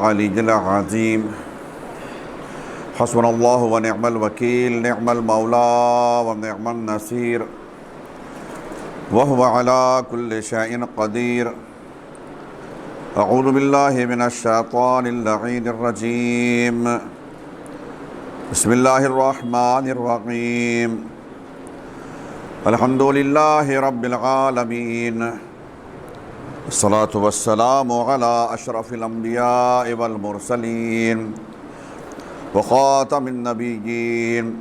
العلی العظیم حسبنا اللہ و نعم الوکیل نعم المولا و نعم النصیر وهو على كل شيء قدیر اعوذ باللہ من الشیطان اللعین الرجیم بسم اللہ الرحمن الرحیم الحمد للہ رب العالمین الصلاة والسلام على اشرف الانبیاء والمرسلین وخاتم النبیین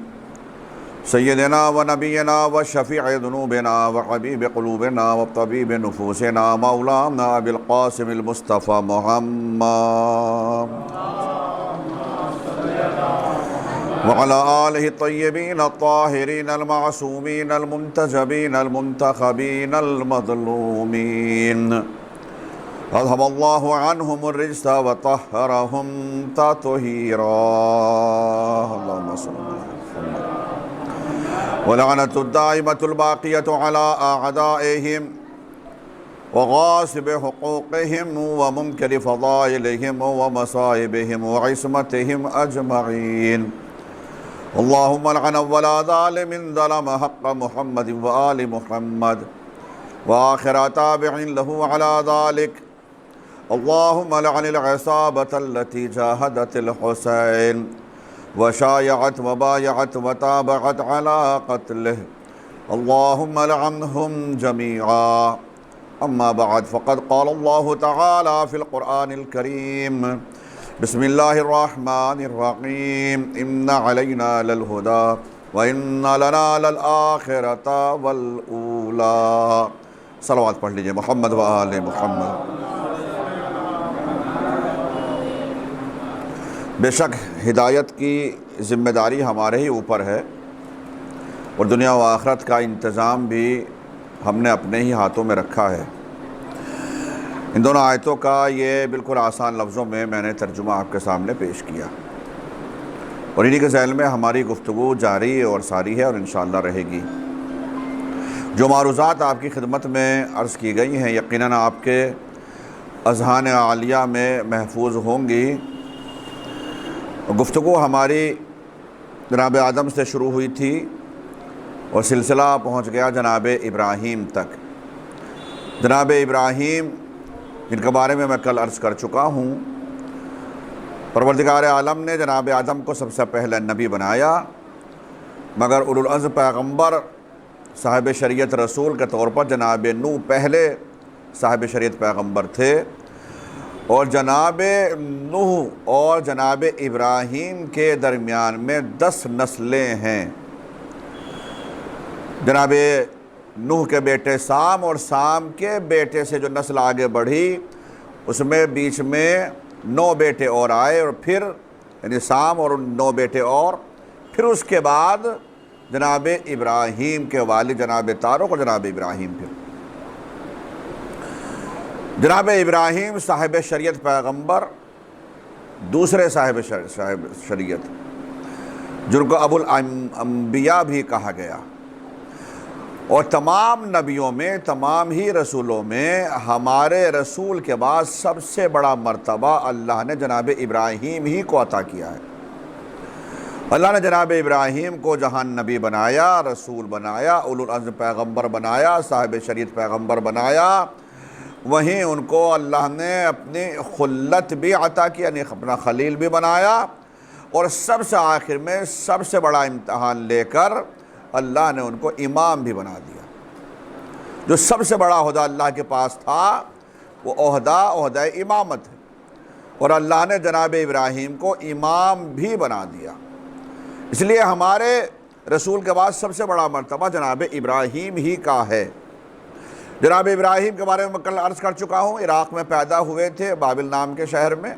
سیدنا و نبینا و شفیع ذنوبنا و حبیب قلوبنا و طبیب نفوسنا مولانا بالقاسم المصطفى محمد وعلى آلہ الطیبین الطاہرین المعصومین المنتجبین المنتخبین المظلومین اذهب اللہ عنہم الرجس وطہرہم تطہیرا اللہم صل علی محمد ولعنت الدائمة الباقية على أعدائهم وغاصب حقوقهم ومنكر فضائلهم ومصائبهم وعصمتهم أجمعين اللهم لعن ولا ظالم ظلم حق محمد وآل محمد وآخر تابع له على ذلك اللهم لعن العصابة التي جاهدت الحسين وشايعت وبايعت وتابعت على قتله اللهم لعنهم جميعا أما بعد فقد قال الله تعالى في القرآن الكريم بسم الله الرحمن الرحيم إن علينا للهدى وإن لنا للآخرة والأولى صلوات پڑھ لیجئے محمد و آل محمد۔ بے شک ہدایت کی ذمہ داری ہمارے ہی اوپر ہے اور دنیا و آخرت کا انتظام بھی ہم نے اپنے ہی ہاتھوں میں رکھا ہے۔ ان دونوں آیتوں کا یہ بالکل آسان لفظوں میں نے ترجمہ آپ کے سامنے پیش کیا اور انہی کے ذیل میں ہماری گفتگو جاری اور ساری ہے اور انشاءاللہ رہے گی۔ جو معروضات آپ کی خدمت میں عرض کی گئی ہیں یقیناً آپ کے اذہان عالیہ میں محفوظ ہوں گی۔ گفتگو ہماری جناب آدم سے شروع ہوئی تھی اور سلسلہ پہنچ گیا جناب ابراہیم تک۔ جناب ابراہیم جن کے بارے میں کل عرض کر چکا ہوں، پروردگار عالم نے جناب آدم کو سب سے پہلے نبی بنایا، مگر اولو العزم پیغمبر صاحب شریعت رسول کے طور پر جناب نوح پہلے صاحب شریعت پیغمبر تھے، اور جناب نوح اور جناب ابراہیم کے درمیان میں 10 نسلیں ہیں۔ جناب نوح کے بیٹے سام اور سام کے بیٹے سے جو نسل آگے بڑھی اس میں بیچ میں 9 بیٹے اور آئے، اور پھر یعنی سام اور 9 بیٹے اور پھر اس کے بعد جناب ابراہیم کے والد جناب تارق اور جناب ابراہیم پھر جناب ابراہیم صاحب شریعت پیغمبر، دوسرے صاحب شریعت جن کو ابو الانبیاء بھی کہا گیا، اور تمام نبیوں میں تمام ہی رسولوں میں ہمارے رسول کے بعد سب سے بڑا مرتبہ اللہ نے جناب ابراہیم ہی کو عطا کیا ہے۔ اللہ نے جناب ابراہیم کو جہاں نبی بنایا، رسول بنایا، اولو العزم پیغمبر بنایا، صاحب شریعت پیغمبر بنایا، وہیں ان کو اللہ نے اپنی خلت بھی عطا کی، یعنی اپنا خلیل بھی بنایا، اور سب سے آخر میں سب سے بڑا امتحان لے کر اللہ نے ان کو امام بھی بنا دیا۔ جو سب سے بڑا عہدہ اللہ کے پاس تھا وہ عہدہ امامت ہے، اور اللہ نے جناب ابراہیم کو امام بھی بنا دیا۔ اس لیے ہمارے رسول کے بعد سب سے بڑا مرتبہ جناب ابراہیم ہی کا ہے۔ جناب ابراہیم کے بارے میں کل عرض کر چکا ہوں، عراق میں پیدا ہوئے تھے، بابل نام کے شہر میں۔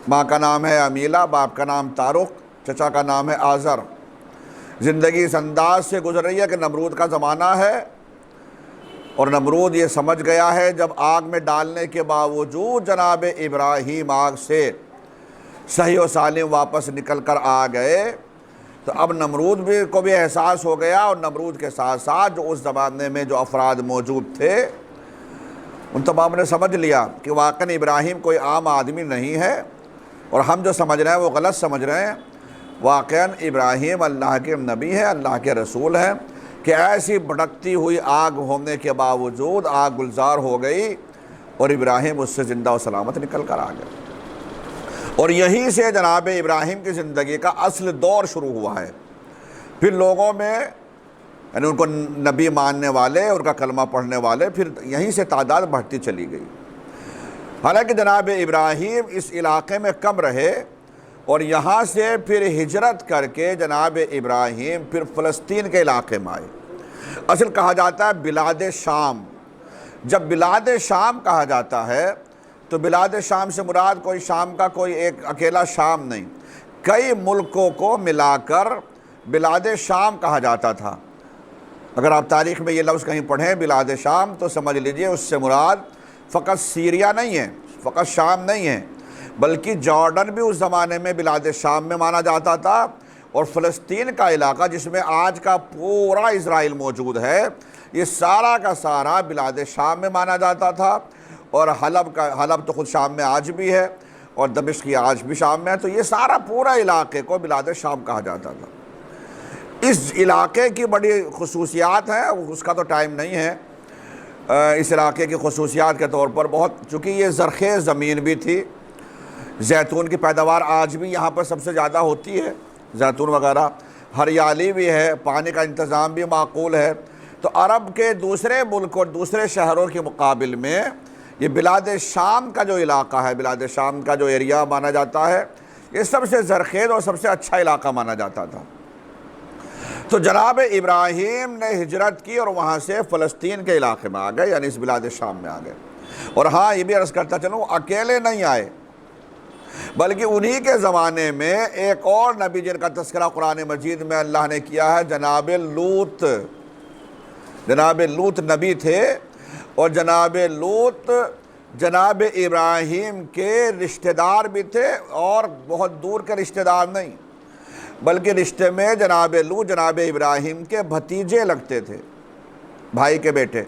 ماں کا نام ہے امیلہ، باپ کا نام تارق، چچا کا نام ہے آزر۔ زندگی اس انداز سے گزر رہی ہے کہ نمرود کا زمانہ ہے، اور نمرود یہ سمجھ گیا ہے جب آگ میں ڈالنے کے باوجود جناب ابراہیم آگ سے صحیح و سالم واپس نکل کر آ گئے تو اب نمرود کو بھی احساس ہو گیا، اور نمرود کے ساتھ ساتھ جو اس زمانے میں جو افراد موجود تھے ان تمام نے سمجھ لیا کہ واقعی ابراہیم کوئی عام آدمی نہیں ہے، اور ہم جو سمجھ رہے ہیں وہ غلط سمجھ رہے ہیں۔ واقعاً ابراہیم اللہ کے نبی ہے، اللہ کے رسول ہیں، کہ ایسی بھڑکتی ہوئی آگ ہونے کے باوجود آگ گلزار ہو گئی اور ابراہیم اس سے زندہ و سلامت نکل کر آ گئے۔ اور یہیں سے جناب ابراہیم کی زندگی کا اصل دور شروع ہوا ہے۔ پھر لوگوں میں یعنی ان کو نبی ماننے والے، ان کا کلمہ پڑھنے والے، پھر یہیں سے تعداد بڑھتی چلی گئی۔ حالانکہ جناب ابراہیم اس علاقے میں کم رہے اور یہاں سے پھر ہجرت کر کے جناب ابراہیم پھر فلسطین کے علاقے میں آئے۔ اصل کہا جاتا ہے بلاد شام۔ جب بلاد شام کہا جاتا ہے تو بلاد شام سے مراد کوئی شام کا کوئی ایک اکیلا شام نہیں، کئی ملکوں کو ملا کر بلاد شام کہا جاتا تھا۔ اگر آپ تاریخ میں یہ لفظ کہیں پڑھیں بلاد شام تو سمجھ لیجئے اس سے مراد فقط سیریا نہیں ہے، فقط شام نہیں ہے، بلکہ جارڈن بھی اس زمانے میں بلاد شام میں مانا جاتا تھا، اور فلسطین کا علاقہ جس میں آج کا پورا اسرائیل موجود ہے یہ سارا کا سارا بلاد شام میں مانا جاتا تھا۔ اور حلب تو خود شام میں آج بھی ہے، اور دمشق کی آج بھی شام میں ہے، تو یہ سارا پورا علاقے کو بلاد شام کہا جاتا تھا۔ اس علاقے کی بڑی خصوصیات ہیں، اس کا تو ٹائم نہیں ہے۔ اس علاقے کی خصوصیات کے طور پر بہت، چونکہ یہ زرخیز زمین بھی تھی، زیتون کی پیداوار آج بھی یہاں پر سب سے زیادہ ہوتی ہے، زیتون وغیرہ، ہریالی بھی ہے، پانی کا انتظام بھی معقول ہے۔ تو عرب کے دوسرے ملک اور دوسرے شہروں کے مقابل میں یہ بلاد شام کا جو علاقہ ہے، بلاد شام کا جو ایریا مانا جاتا ہے، یہ سب سے زرخیز اور سب سے اچھا علاقہ مانا جاتا تھا۔ تو جناب ابراہیم نے ہجرت کی اور وہاں سے فلسطین کے علاقے میں آ گئے، یعنی اس بلاد شام میں آ گئے۔ اور ہاں یہ بھی عرض کرتا چلوں، اکیلے نہیں آئے، بلکہ انہی کے زمانے میں ایک اور نبی جن کا تذکرہ قرآن مجید میں اللہ نے کیا ہے، جناب لوط۔ جناب لوط نبی تھے، اور جناب لوط جناب ابراہیم کے رشتہ دار بھی تھے، اور بہت دور کے رشتہ دار نہیں، بلکہ رشتے میں جناب لوط جناب ابراہیم کے بھتیجے لگتے تھے، بھائی کے بیٹے۔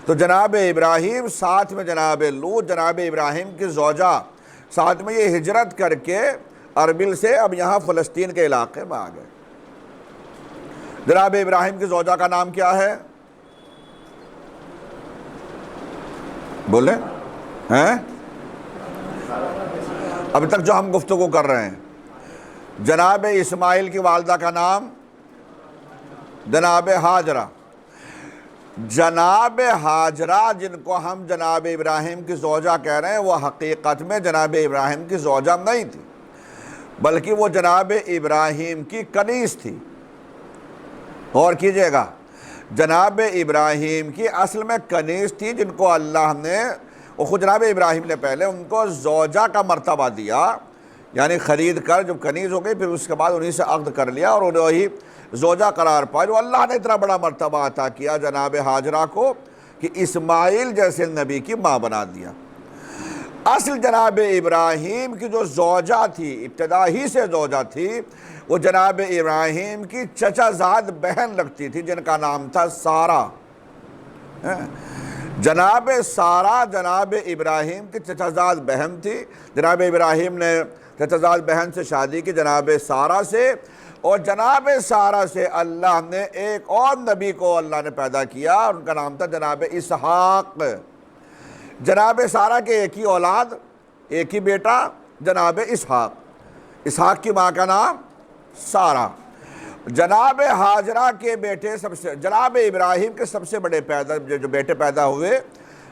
تو جناب ابراہیم ساتھ میں جناب لوط جناب ابراہیم کی زوجہ ساتھ میں یہ ہجرت کر کے اربل سے اب یہاں فلسطین کے علاقے میں آ گئے۔ جناب ابراہیم کی زوجہ کا نام کیا ہے؟ بولیں ہیں؟ ابھی تک جو ہم گفتگو کر رہے ہیں، جناب اسماعیل کی والدہ کا نام جناب ہاجرہ۔ جناب ہاجرہ جن کو ہم جناب ابراہیم کی زوجہ کہہ رہے ہیں، وہ حقیقت میں جناب ابراہیم کی زوجہ نہیں تھی، بلکہ وہ جناب ابراہیم کی کنیز تھی۔ غور کیجئے گا، جناب ابراہیم کی اصل میں کنیز تھی، جن کو اللہ نے، وہ خود جناب ابراہیم نے پہلے ان کو زوجہ کا مرتبہ دیا، یعنی خرید کر جب کنیز ہو گئی پھر اس کے بعد انہی سے عقد کر لیا اور انہیں وہی زوجہ قرار پایا۔ جو اللہ نے اتنا بڑا مرتبہ عطا کیا جناب ہاجرہ کو کہ اسماعیل جیسے نبی کی ماں بنا دیا۔ اصل جناب ابراہیم کی جو زوجہ تھی، ابتدا ہی سے زوجہ تھی، وہ جناب ابراہیم کی چچا زاد بہن لگتی تھی، جن کا نام تھا سارہ۔ جناب سارہ جناب ابراہیم کی چچا زاد بہن تھی۔ جناب ابراہیم نے چچا زاد بہن سے شادی کی جناب سارہ سے، اور جناب سارہ سے اللہ نے ایک اور نبی کو اللہ نے پیدا کیا، ان کا نام تھا جناب اسحاق۔ جناب سارہ کے ایک ہی اولاد، ایک ہی بیٹا جناب اسحاق۔ اسحاق کی ماں کا نام سارہ۔ جناب ہاجرہ کے بیٹے جناب ابراہیم کے سب سے بڑے جو بیٹے پیدا ہوئے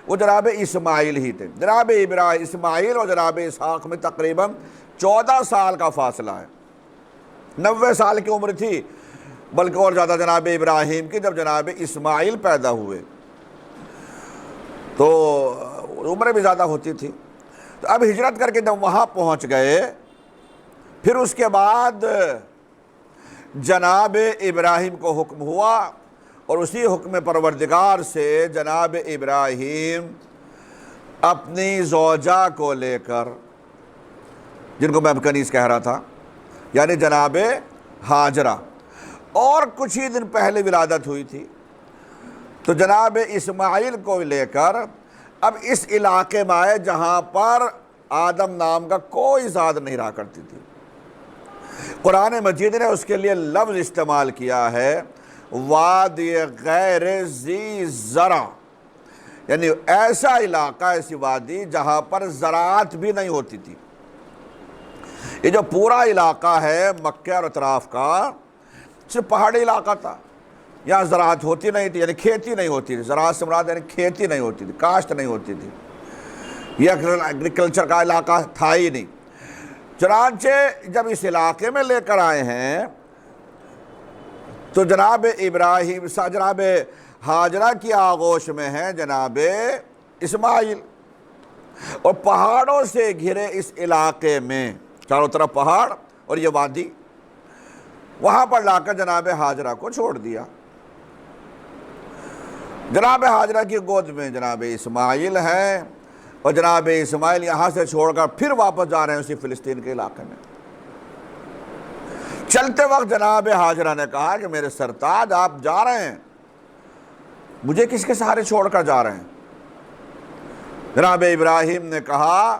وہ جناب اسماعیل ہی تھے۔ جناب اسماعیل اور جناب اسحاق میں تقریباً 14 سال کا فاصلہ ہے، 90 سال کی عمر تھی، بلکہ اور زیادہ جناب ابراہیم کی جب جناب اسماعیل پیدا ہوئے تو عمریں بھی زیادہ ہوتی تھی۔ تو اب ہجرت کر کے جب وہاں پہنچ گئے، پھر اس کے بعد جناب ابراہیم کو حکم ہوا، اور اسی حکم پروردگار سے جناب ابراہیم اپنی زوجہ کو لے کر، جن کو میں کنیز کہہ رہا تھا، یعنی جناب ہاجرہ، اور کچھ ہی دن پہلے ولادت ہوئی تھی، تو جناب اسماعیل کو لے کر اب اس علاقے میں آئے جہاں پر آدم نام کا کوئی ذات نہیں رہا کرتی تھی۔ قرآن مجید نے اس کے لیے لفظ استعمال کیا ہے وادی غیر ذی زرع، یعنی ایسا علاقہ، ایسی وادی جہاں پر زراعت بھی نہیں ہوتی تھی۔ یہ جو پورا علاقہ ہے مکہ اور اطراف کا، صرف پہاڑی علاقہ تھا، یہاں زراعت ہوتی نہیں تھی، یعنی کھیتی نہیں ہوتی تھی۔ زراعت سے مراد یعنی کھیتی نہیں ہوتی تھی، کاشت نہیں ہوتی تھی، یہ ایگریکلچر کا علاقہ تھا ہی نہیں۔ چنانچہ جب اس علاقے میں لے کر آئے ہیں تو جناب ابراہیم جناب ہاجرہ کی آغوش میں ہیں جناب اسماعیل، اور پہاڑوں سے گھرے اس علاقے میں چاروں طرف پہاڑ اور یہ وادی، وہاں پر لا کر جناب ہاجرہ کو چھوڑ دیا۔ جناب ہاجرہ کی گود میں جناب اسماعیل ہیں، اور جناب اسماعیل یہاں سے چھوڑ کر پھر واپس جا رہے ہیں اسی فلسطین کے علاقے میں۔ چلتے وقت جناب ہاجرہ نے کہا کہ میرے سرتاج آپ جا رہے ہیں، مجھے کس کے سہارے چھوڑ کر جا رہے ہیں؟ جناب ابراہیم نے کہا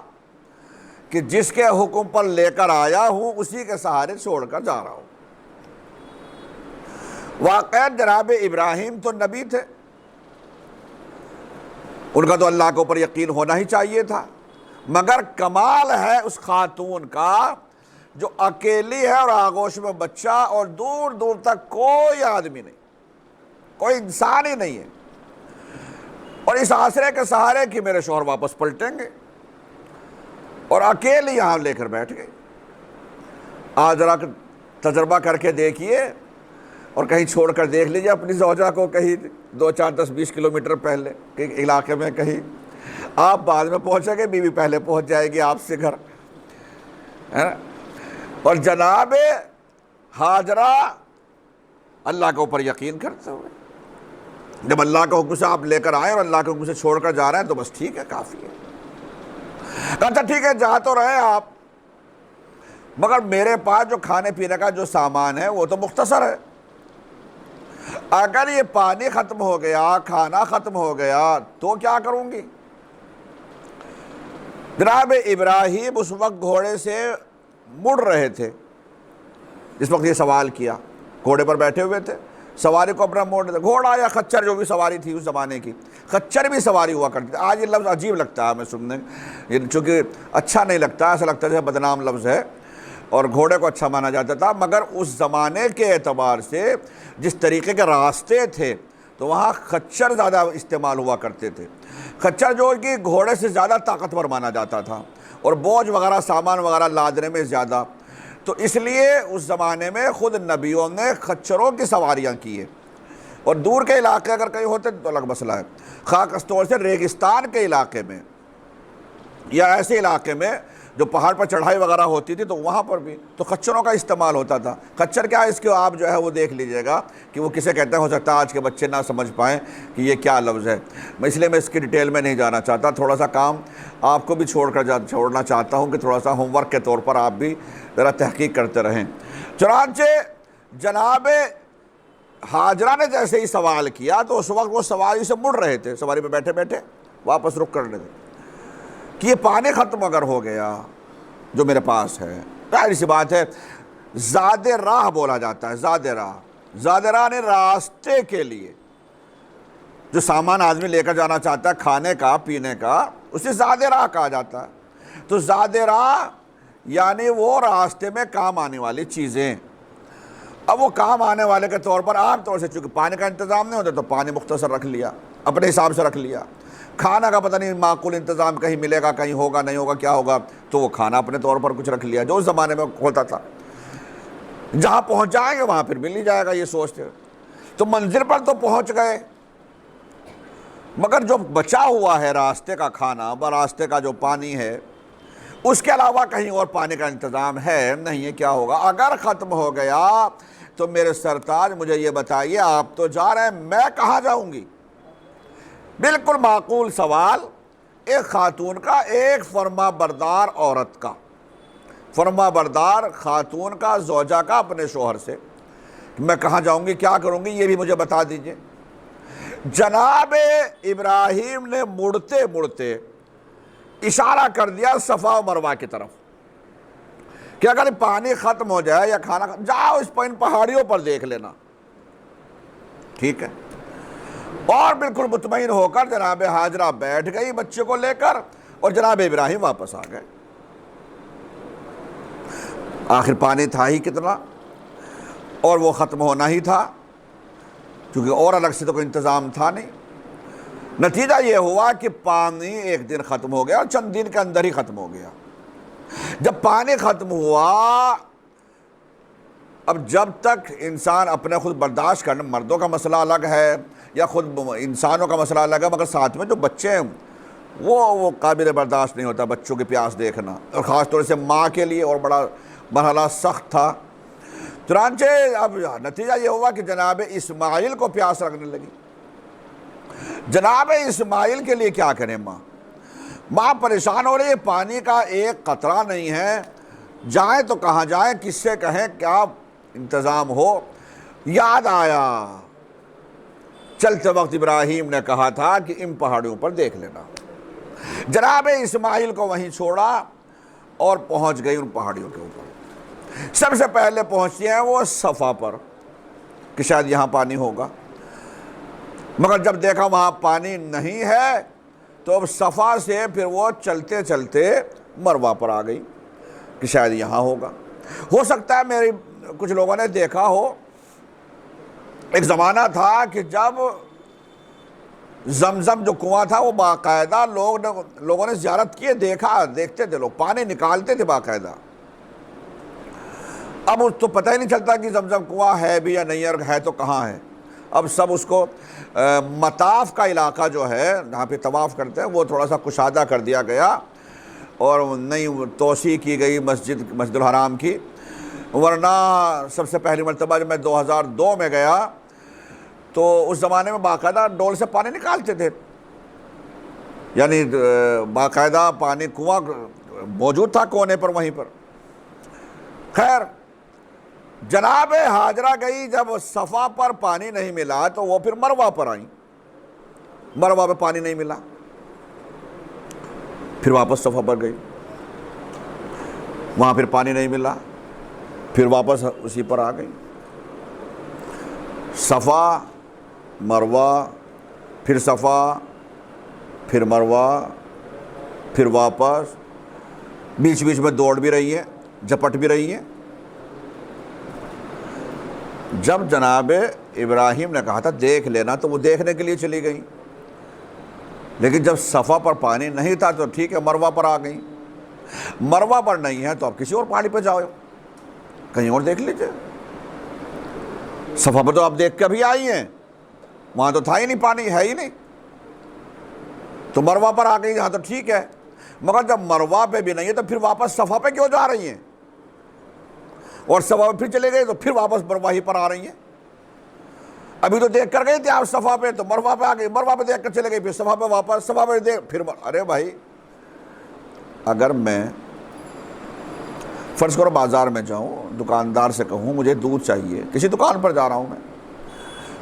کہ جس کے حکم پر لے کر آیا ہوں اسی کے سہارے چھوڑ کر جا رہا ہوں۔ واقعاً جناب ابراہیم تو نبی تھے، ان کا تو اللہ کے اوپر یقین ہونا ہی چاہیے تھا، مگر کمال ہے اس خاتون کا جو اکیلی ہے اور آغوش میں بچہ، اور دور دور تک کوئی آدمی نہیں، کوئی انسان ہی نہیں ہے، اور اس آسرے کے سہارے کہ میرے شوہر واپس پلٹیں گے، اور اکیلی یہاں لے کر بیٹھ گئے۔ آج ذرا تجربہ کر کے دیکھیے اور کہیں چھوڑ کر دیکھ لیجیے اپنی زوجہ کو، کہیں 2 4 10 20 کلومیٹر پہلے کہ علاقے میں، کہیں آپ بعد میں پہنچیں گے، بیوی پہلے پہنچ جائے گی آپ سے گھر، ہے نا؟ اور جناب ہاجرہ اللہ کے اوپر یقین کرتے ہوئے، جب اللہ کے حکم سے آپ لے کر آئے اور اللہ کے حکم سے چھوڑ کر جا رہے ہیں تو بس ٹھیک ہے، کافی ہے۔ اچھا ٹھیک ہے، جا تو رہے آپ، مگر میرے پاس جو کھانے پینے کا جو سامان ہے وہ تو مختصر ہے، اگر یہ پانی ختم ہو گیا، کھانا ختم ہو گیا تو کیا کروں گی؟ جناب ابراہیم اس وقت گھوڑے سے مڑ رہے تھے جس وقت یہ سوال کیا، گھوڑے پر بیٹھے ہوئے تھے، سواری کو اپنا موڑ دیتے، گھوڑا یا خچر جو بھی سواری تھی اس زمانے کی، خچر بھی سواری ہوا کرتی تھی۔ آج یہ لفظ عجیب لگتا ہے ہمیں سننے، چونکہ اچھا نہیں لگتا، ایسا لگتا ہے جیسے بدنام لفظ ہے، اور گھوڑے کو اچھا مانا جاتا تھا، مگر اس زمانے کے اعتبار سے جس طریقے کے راستے تھے تو وہاں خچر زیادہ استعمال ہوا کرتے تھے۔ خچر جو کہ گھوڑے سے زیادہ طاقتور مانا جاتا تھا، اور بوجھ وغیرہ سامان وغیرہ لادنے میں زیادہ، تو اس لیے اس زمانے میں خود نبیوں نے خچروں کی سواریاں کی ہے۔ اور دور کے علاقے اگر کہیں ہوتے تو الگ مسئلہ ہے، خاص طور سے ریگستان کے علاقے میں یا ایسے علاقے میں جو پہاڑ پر چڑھائی وغیرہ ہوتی تھی تو وہاں پر بھی تو خچروں کا استعمال ہوتا تھا۔ خچر کیا ہے اس کو آپ جو ہے وہ دیکھ لیجئے گا کہ وہ کسے کہتے ہیں، ہو سکتا ہے آج کے بچے نہ سمجھ پائیں کہ یہ کیا لفظ ہے، اس لیے میں اس کی ڈیٹیل میں نہیں جانا چاہتا، تھوڑا سا کام آپ کو بھی چھوڑنا چاہتا ہوں کہ تھوڑا سا ہوم ورک کے طور پر آپ بھی ذرا تحقیق کرتے رہیں۔ چنانچہ جناب ہاجرہ نے جیسے ہی سوال کیا تو اس وقت وہ سواری سے مڑ رہے تھے، سواری پہ بیٹھے بیٹھے واپس رک کر رہے تھے کہ یہ پانی ختم اگر ہو گیا جو میرے پاس ہے، ظاہر سی بات ہے زاد راہ بولا جاتا ہے، زاد راہ نے راستے کے لیے جو سامان آدمی لے کر جانا چاہتا ہے کھانے کا پینے کا، اسے زاد راہ کہا جاتا ہے۔ تو زاد راہ یعنی وہ راستے میں کام آنے والی چیزیں، اب وہ کام آنے والے کے طور پر عام طور سے چونکہ پانی کا انتظام نہیں ہوتا تو پانی مختصر رکھ لیا، اپنے حساب سے رکھ لیا، کھانا کا پتہ نہیں معقول انتظام کہیں ملے گا، کہیں ہوگا نہیں ہوگا، کیا ہوگا، تو وہ کھانا اپنے طور پر کچھ رکھ لیا جو اس زمانے میں ہوتا تھا، جہاں پہنچ جائیں گے وہاں پھر مل ہی جائے گا یہ سوچتے۔ تو منزل پر تو پہنچ گئے، مگر جو بچا ہوا ہے راستے کا کھانا، راستے کا جو پانی ہے، اس کے علاوہ کہیں اور پانی کا انتظام ہے نہیں ہے، کیا ہوگا؟ اگر ختم ہو گیا تو میرے سرتاج مجھے یہ بتائیے، آپ تو جا رہے ہیں، میں کہاں جاؤں گی؟ بالکل معقول سوال ایک خاتون کا، ایک فرما بردار عورت کا، فرما بردار خاتون کا، زوجہ کا اپنے شوہر سے، میں کہاں جاؤں گی، کیا کروں گی، یہ بھی مجھے بتا دیجئے۔ جناب ابراہیم نے مڑتے مڑتے اشارہ کر دیا صفا و مروہ کی طرف کہ اگر پانی ختم ہو جائے یا کھانا جاؤ ان پہاڑیوں پر دیکھ لینا، ٹھیک ہے۔ اور بالکل مطمئن ہو کر جناب ہاجرہ بیٹھ گئی بچے کو لے کر، اور جناب ابراہیم واپس آ گئے۔ آخر پانی تھا ہی کتنا، اور وہ ختم ہونا ہی تھا، کیونکہ اور الگ سے تو کوئی انتظام تھا نہیں۔ نتیجہ یہ ہوا کہ پانی ایک دن ختم ہو گیا اور چند دن کے اندر ہی ختم ہو گیا۔ جب پانی ختم ہوا، اب جب تک انسان اپنے خود برداشت کرنا، مردوں کا مسئلہ الگ ہے یا خود انسانوں کا مسئلہ الگ ہے، مگر ساتھ میں جو بچے ہیں وہ قابل برداشت نہیں ہوتا بچوں کی پیاس دیکھنا، اور خاص طور سے ماں کے لیے اور بڑا مرحلہ سخت تھا۔ چنانچہ اب نتیجہ یہ ہوا کہ جناب اسماعیل کو پیاس لگنے لگی۔ جناب اسماعیل کے لیے کیا کریں؟ ماں پریشان ہو رہی ہے، پانی کا ایک قطرہ نہیں ہے، جائیں تو کہاں جائیں، کس سے کہیں، کیا انتظام ہو؟ یاد آیا چلتے وقت ابراہیم نے کہا تھا کہ ان پہاڑیوں پر دیکھ لینا۔ جناب اسماعیل کو وہیں چھوڑا اور پہنچ گئی ان پہاڑیوں کے اوپر۔ سب سے پہلے پہنچتی ہیں وہ صفا پر کہ شاید یہاں پانی ہوگا، مگر جب دیکھا وہاں پانی نہیں ہے تو اب صفا سے پھر وہ چلتے چلتے مروہ پر آ گئی کہ شاید یہاں ہوگا۔ ہو سکتا ہے میری کچھ لوگوں نے دیکھا ہو، ایک زمانہ تھا کہ جب زمزم جو کنواں تھا وہ باقاعدہ لوگوں نے زیارت کی، دیکھتے تھے لوگ، پانی نکالتے تھے باقاعدہ۔ اب اس تو پتہ ہی نہیں چلتا کہ زمزم کنواں ہے بھی یا نہیں ہے تو کہاں ہے۔ اب سب اس کو مطاف کا علاقہ جو ہے جہاں پہ طواف کرتے ہیں وہ تھوڑا سا کشادہ کر دیا گیا اور نئی توسیع کی گئی مسجد الحرام کی، ورنہ سب سے پہلی مرتبہ جب میں 2002 میں گیا تو اس زمانے میں باقاعدہ ڈول سے پانی نکالتے تھے، یعنی باقاعدہ پانی کنواں موجود تھا کونے پر وہیں پر۔ خیر، جناب ہاجرہ گئی، جب صفا پر پانی نہیں ملا تو وہ پھر مروہ پر آئیں، مروہ پہ پانی نہیں ملا، پھر واپس صفا پر گئی، وہاں پھر پانی نہیں ملا، پھر واپس اسی پر آ گئی۔ صفا، مروہ، پھر صفا، پھر مروہ، پھر واپس، بیچ بیچ میں دوڑ بھی رہی ہے، جھپٹ بھی رہی ہے۔ جب جناب ابراہیم نے کہا تھا دیکھ لینا تو وہ دیکھنے کے لیے چلی گئی، لیکن جب صفا پر پانی نہیں تھا تو ٹھیک ہے مروہ پر آ گئی۔ مروہ پر نہیں ہے تو اب کسی اور پہاڑی پہ جاؤ، کہیں اور دیکھ لیجئے۔ صفا پر تو آپ دیکھ کے بھی آئی ہیں، وہاں تو تھا ہی نہیں، پانی ہے ہی نہیں، تو مروہ پر آ گئی، یہاں تو ٹھیک ہے۔ مگر جب مروہ پہ بھی نہیں ہے تو پھر واپس صفا پہ کیوں جا رہی ہیں؟ اور صفا پہ پھر چلے گئے تو پھر واپس مروہ ہی پر آ رہی ہیں۔ ابھی تو دیکھ کر گئی تھی آپ صفا پہ، تو مروہ پہ آ گئی، مروہ پہ دیکھ کر چلے گئی، پھر صفا پہ واپس، صفا پہ دیکھ پھر ارے بھائی، اگر میں فرض کرو بازار میں جاؤں، دکاندار سے کہوں مجھے دودھ چاہیے، کسی دکان پر جا رہا ہوں میں،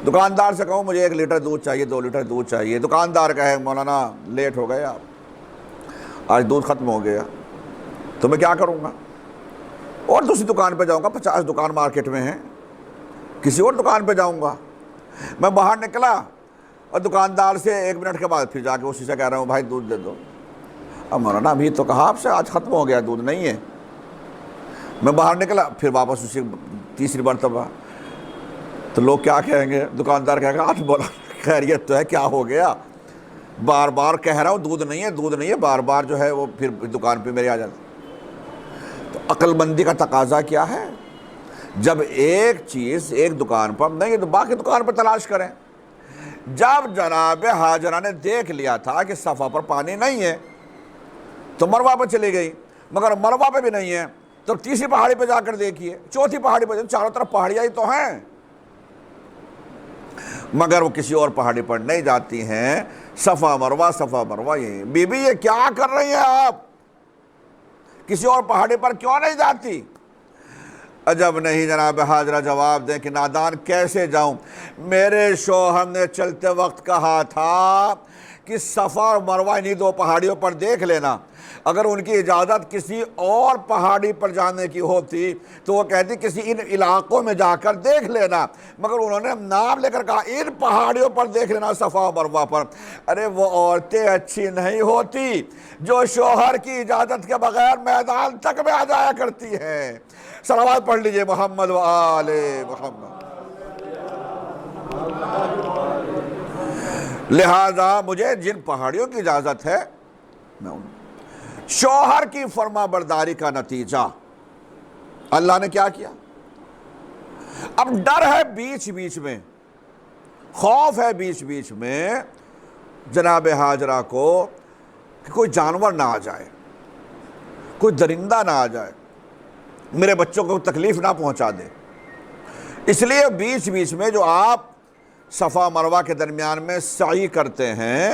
دکاندار سے کہوں مجھے 1 لیٹر دودھ چاہیے، 2 لیٹر دودھ چاہیے، دکاندار کہے مولانا لیٹ ہو گئے آپ، آج دودھ ختم ہو گیا، تو میں کیا کروں گا؟ اور دوسری دکان پہ جاؤں گا، 50 دکان مارکیٹ میں ہیں، کسی اور دکان پہ جاؤں گا۔ میں باہر نکلا اور دکاندار سے 1 منٹ کے بعد پھر جا کے اسی سے کہہ رہا ہوں بھائی دودھ دے دو۔ اب مولانا ابھی تو کہا آپ سے آج ختم ہو گیا، دودھ نہیں ہے۔ میں باہر نکلا پھر واپس اسی تیسری مرتبہ، تو لوگ کیا کہیں گے؟ دکاندار کہے گا آج بولا خیریت تو ہے، کیا ہو گیا؟ بار بار کہہ رہا ہوں دودھ نہیں ہے، دودھ نہیں ہے، بار بار جو ہے وہ پھر دکان پہ میرے آ جاتا۔ تو عقل مندی کا تقاضا کیا ہے؟ جب ایک چیز ایک دکان پر نہیں ہے تو باقی دکان پر تلاش کریں۔ جب جناب ہاجرہ نے دیکھ لیا تھا کہ صفا پر پانی نہیں ہے تو مروہ پہ چلی گئی، مگر مروہ پہ بھی نہیں ہے تو تیسری پہاڑی پہ جا کر دیکھیے، چوتھی پہاڑی پہ، چاروں طرف پہاڑیاں ہی تو ہیں، مگر وہ کسی اور پہاڑی پر نہیں جاتی ہیں۔ صفا مروہ یہ بی بی یہ کیا کر رہی ہیں آپ؟ کسی اور پہاڑی پر کیوں نہیں جاتی؟ عجب نہیں جناب ہاجرہ جواب دیں کہ نادان کیسے جاؤں، میرے شوہر نے چلتے وقت کہا تھا کہ صفا اور مروہ انہی 2 پہاڑیوں پر دیکھ لینا، اگر ان کی اجازت کسی اور پہاڑی پر جانے کی ہوتی تو وہ کہتی کسی ان علاقوں میں جا کر دیکھ لینا، مگر انہوں نے نام لے کر کہا ان پہاڑیوں پر دیکھ لینا، صفا و مروہ پر۔ ارے وہ عورتیں اچھی نہیں ہوتی جو شوہر کی اجازت کے بغیر میدان تک میں آ جایا کرتی ہیں۔ صلوات پڑھ لیجئے محمد و آل محمد۔ لہذا مجھے جن پہاڑیوں کی اجازت ہے میں ان شوہر کی فرما برداری کا نتیجہ اللہ نے کیا کیا؟ اب ڈر ہے بیچ بیچ میں، خوف ہے بیچ بیچ میں جناب ہاجرہ کو کہ کوئی جانور نہ آ جائے، کوئی درندہ نہ آ جائے، میرے بچوں کو تکلیف نہ پہنچا دے۔ اس لیے بیچ بیچ میں جو آپ صفا مروہ کے درمیان میں سعی کرتے ہیں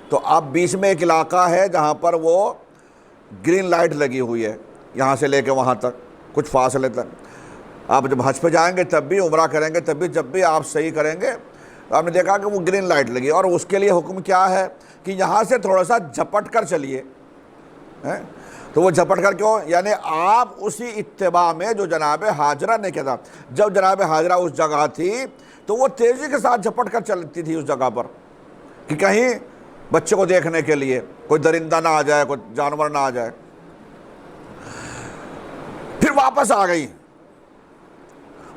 تو اب بیچ میں ایک علاقہ ہے جہاں پر وہ گرین لائٹ لگی ہوئی ہے، یہاں سے لے کے وہاں تک کچھ فاصلے تک۔ آپ جب حج پہ جائیں گے تب بھی، عمرہ کریں گے تب بھی، جب بھی آپ صحیح کریں گے تو آپ نے دیکھا کہ وہ گرین لائٹ لگی، اور اس کے لیے حکم کیا ہے کہ یہاں سے تھوڑا سا جھپٹ کر چلیے۔ تو وہ جھپٹ کر کیوں؟ یعنی آپ اسی اتباع میں جو جناب ہاجرہ نے کیا تھا، جب جناب ہاجرہ اس جگہ تھی تو وہ تیزی کے ساتھ جھپٹ کر چلتی تھی اس جگہ پر کہ کہیں بچے کو دیکھنے کے لیے کوئی درندہ نہ آ جائے، کوئی جانور نہ آ جائے۔ پھر واپس آ گئی،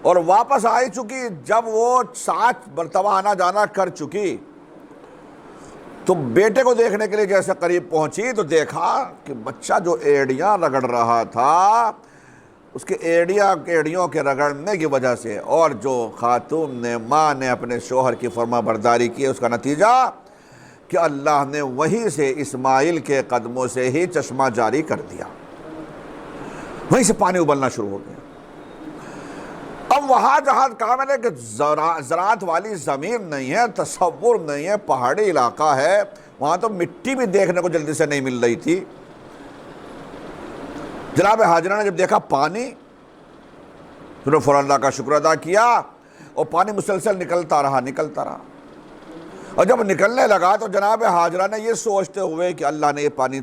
اور واپس آئی چکی جب وہ 7 مرتبہ آنا جانا کر چکی تو بیٹے کو دیکھنے کے لیے جیسے قریب پہنچی تو دیکھا کہ بچہ جو ایڑیاں رگڑ رہا تھا اس کے ایڑیوں کے رگڑنے کی وجہ سے، اور جو خاتون نے، ماں نے اپنے شوہر کی فرما برداری کی، اس کا نتیجہ کہ اللہ نے وہیں سے اسماعیل کے قدموں سے ہی چشمہ جاری کر دیا، وہیں سے پانی ابلنا شروع ہو گیا۔ اب وہاں جہاں کہا میں نے کہ زراعت والی زمین نہیں ہے، تصور نہیں ہے، پہاڑی علاقہ ہے، وہاں تو مٹی بھی دیکھنے کو جلدی سے نہیں مل رہی تھی۔ جناب ہاجرہ نے جب دیکھا پانی، انہوں نے فوراً اللہ کا شکر ادا کیا، اور پانی مسلسل نکلتا رہا۔ اور جب نکلنے لگا تو جناب ہاجرہ نے یہ سوچتے ہوئے کہ اللہ نے یہ پانی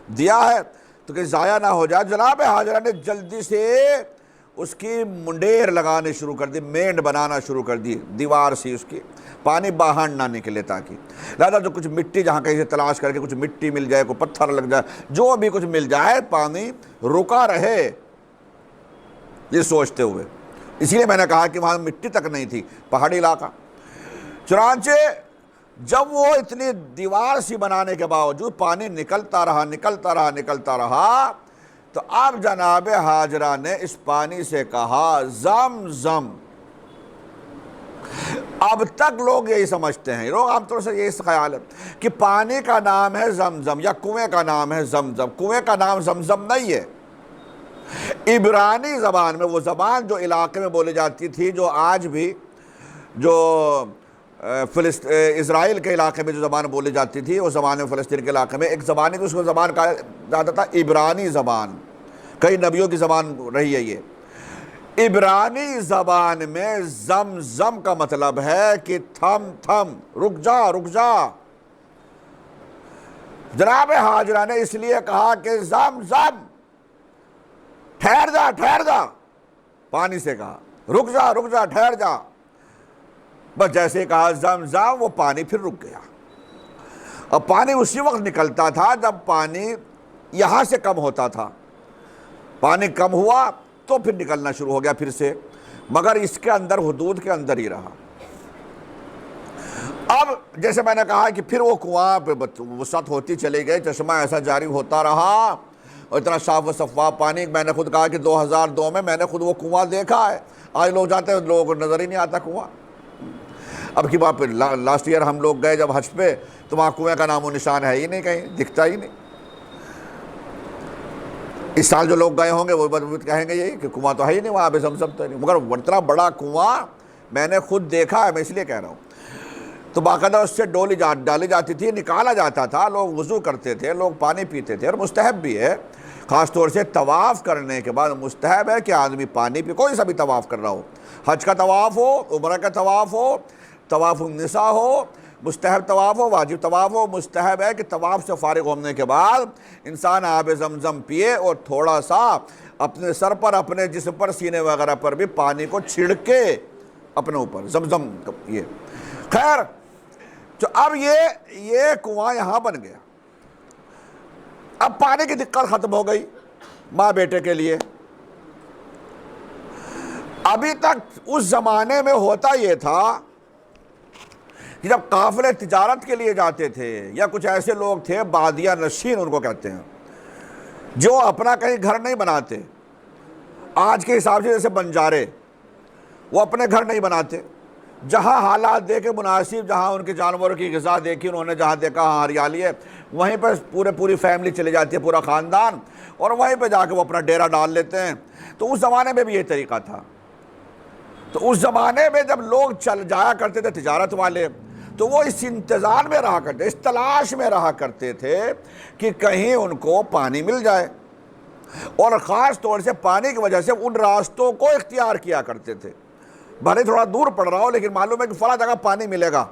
دیا ہے تو کہ ضائع نہ ہو جائے، جناب ہاجرہ نے جلدی سے اس کی منڈیر لگانے شروع کر دی، مینڈ بنانا شروع کر دی، دیوار سی اس کی، پانی باہر نہ نکلے تاکہ، لہذا جو کچھ مٹی جہاں کہیں سے تلاش کر کے کچھ مٹی مل جائے، کوئی پتھر لگ جائے، جو بھی کچھ مل جائے پانی رکا رہے، یہ سوچتے ہوئے۔ اسی لیے میں نے کہا کہ وہاں مٹی تک نہیں تھی، پہاڑی علاقہ۔ چنانچہ جب وہ اتنی دیوار سی بنانے کے باوجود پانی نکلتا رہا تو اب جناب ہاجرہ نے اس پانی سے کہا زمزم۔ اب تک لوگ یہی سمجھتے ہیں، لوگ عام طور سے یہی خیال ہے کہ پانی کا نام ہے زمزم یا کنویں کا نام ہے زمزم۔ کنویں کا نام زمزم نہیں ہے۔ عبرانی زبان میں، وہ زبان جو علاقے میں بولی جاتی تھی، جو آج بھی جو اسرائیل کے علاقے میں جو زبان بولی جاتی تھی، اس زبان میں فلسطین کے علاقے میں ایک زبان ہے، اس کو زبان کہا جاتا تھا عبرانی زبان۔ کئی نبیوں کی زبان رہی ہے یہ۔ عبرانی زبان میں زمزم کا مطلب ہے کہ تھم، رک جا۔ جناب ہاجرہ نے اس لیے کہا کہ زمزم، ٹھہر جا، پانی سے کہا رک جا، ٹھہر جا۔ بس جیسے ہی کہا زمزم، وہ پانی پھر رک گیا۔ اور پانی اسی وقت نکلتا تھا جب پانی یہاں سے کم ہوتا تھا، پانی کم ہوا تو پھر نکلنا شروع ہو گیا پھر سے، مگر اس کے اندر، حدود کے اندر ہی رہا۔ اب جیسے میں نے کہا کہ پھر وہ کنواں پہ وسعت ہوتی چلی گئی، چشمہ ایسا جاری ہوتا رہا، اور اتنا صاف و شفاف پانی، میں نے خود کہا کہ 2002 میں میں نے خود وہ کنواں دیکھا ہے۔ آج لوگ جاتے ہیں، لوگوں کو نظر ہی نہیں آتا کنواں۔ اب کی بات پہ لاسٹ ایئر ہم لوگ گئے جب حج پہ تو وہاں کنویں کا نام و نشان ہے ہی نہیں، کہیں دکھتا ہی نہیں۔ اس سال جو لوگ گئے ہوں گے وہ کہیں گے یہی کہ کنواں تو ہے ہی نہیں وہاں پہ، زمزم تو نہیں، مگر اتنا بڑا کنواں میں نے خود دیکھا ہے، میں اس لیے کہہ رہا ہوں۔ تو باقاعدہ اس سے ڈالی جاتی تھی، نکالا جاتا تھا، لوگ وضو کرتے تھے، لوگ پانی پیتے تھے، اور مستحب بھی ہے، خاص طور سے طواف کرنے کے بعد مستحب ہے کہ آدمی پانی پی، کوئی سا بھی طواف کر رہا ہو، حج کا طواف ہو، عمرہ کا طواف ہو، طواف النساء ہو، مستحب طواف ہو، واجب طواف ہو، مستحب ہے کہ طواف سے فارغ ہونے کے بعد انسان آب زمزم پیے اور تھوڑا سا اپنے سر پر، اپنے جسم پر، سینے وغیرہ پر بھی پانی کو چھڑکے اپنے اوپر زمزم یہ خیر۔ تو اب یہ کنواں یہاں بن گیا، اب پانی کی دقت ختم ہو گئی ماں بیٹے کے لیے۔ ابھی تک اس زمانے میں ہوتا یہ تھا کہ جب قافلے تجارت کے لیے جاتے تھے یا کچھ ایسے لوگ تھے بادیہ نشین ان کو کہتے ہیں، جو اپنا کہیں گھر نہیں بناتے، آج کے حساب سے جیسے بنجارے، وہ اپنے گھر نہیں بناتے، جہاں حالات دیکھے مناسب، جہاں ان کے جانوروں کی غذا دیکھی انہوں نے، جہاں دیکھا ہاں ہریالی ہے، وہیں پہ پوری فیملی چلی جاتی ہے، پورا خاندان، اور وہیں پہ جا کے وہ اپنا ڈیرا ڈال لیتے ہیں۔ تو اس زمانے میں بھی یہ طریقہ تھا۔ تو اس زمانے میں جب لوگ چل جایا کرتے تھے تجارت والے، تو وہ اس انتظار میں رہا کرتے، اس تلاش میں رہا کرتے تھے کہ کہیں ان کو پانی مل جائے، اور خاص طور سے پانی کی وجہ سے ان راستوں کو اختیار کیا کرتے تھے۔ بھلے تھوڑا دور پڑ رہا ہو لیکن معلوم ہے کہ فلاں جگہ پانی ملے گا،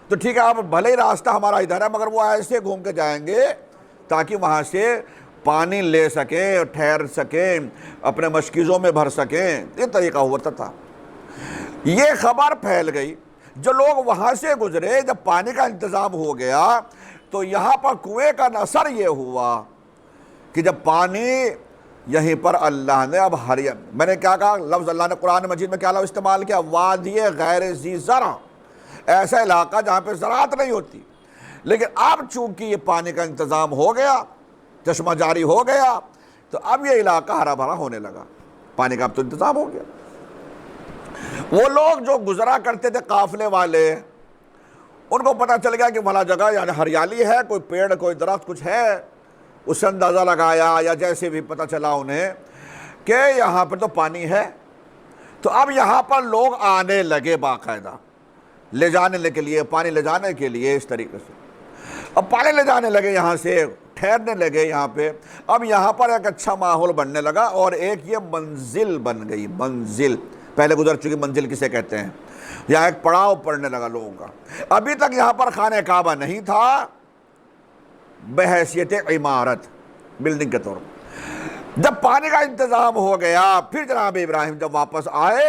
تو ٹھیک ہے اب بھلے ہی راستہ ہمارا ادھر ہے مگر وہ ایسے گھوم کے جائیں گے تاکہ وہاں سے پانی لے سکیں، ٹھہر سکیں، اپنے مشکیزوں میں بھر سکیں۔ یہ طریقہ ہوتا تھا۔ یہ خبر پھیل گئی، جو لوگ وہاں سے گزرے، جب پانی کا انتظام ہو گیا تو یہاں پر کنویں کا اثر یہ ہوا کہ جب پانی یہیں پر اللہ نے اب میں نے کیا کہا لفظ، اللہ نے قرآن مجید میں کیا لفظ استعمال کیا؟ وادی غیر ذی زرع، ایسا علاقہ جہاں پہ زراعت نہیں ہوتی، لیکن اب چونکہ یہ پانی کا انتظام ہو گیا، چشمہ جاری ہو گیا، تو اب یہ علاقہ ہرا بھرا ہونے لگا، پانی کا اب تو انتظام ہو گیا۔ وہ لوگ جو گزرا کرتے تھے قافلے والے، ان کو پتہ چل گیا کہ بھلا جگہ یعنی ہریالی ہے، کوئی پیڑ کوئی درخت کچھ ہے، اس سے اندازہ لگایا یا جیسے بھی پتہ چلا انہیں کہ یہاں پر تو پانی ہے۔ تو اب یہاں پر لوگ آنے لگے باقاعدہ لے جانے کے لیے، پانی لے جانے کے لیے، اس طریقے سے اب پانی لے جانے لگے، یہاں سے ٹھہرنے لگے یہاں پہ۔ اب یہاں پر ایک اچھا ماحول بننے لگا، اور ایک یہ منزل بن گئی، منزل پہلے گزر چکی منزل کسے کہتے ہیں، یہاں ایک پڑاؤ پڑنے لگا لوگوں کا۔ ابھی تک یہاں پر خانہ کعبہ نہیں تھا بحیثیت عمارت، بلڈنگ کے طور پر۔ جب پانی کا انتظام ہو گیا، پھر جناب ابراہیم جب واپس آئے،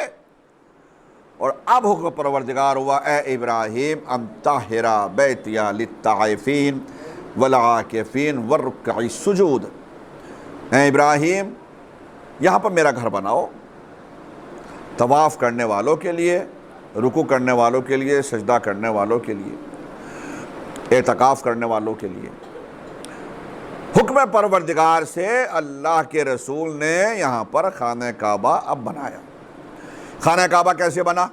اور اب حکم پروردگار ہوا، اے ابراہیم ام طاہر بیتی للطائفین والعاکفین والرکع السجود، اے ابراہیم یہاں پر میرا گھر بناؤ، طواف کرنے والوں کے لیے، رکوع کرنے والوں کے لیے، سجدہ کرنے والوں کے لیے، اعتکاف کرنے والوں کے لیے۔ حکم پروردگار سے اللہ کے رسول نے یہاں پر خانہ کعبہ اب بنایا۔ خانہ کعبہ کیسے بنا؟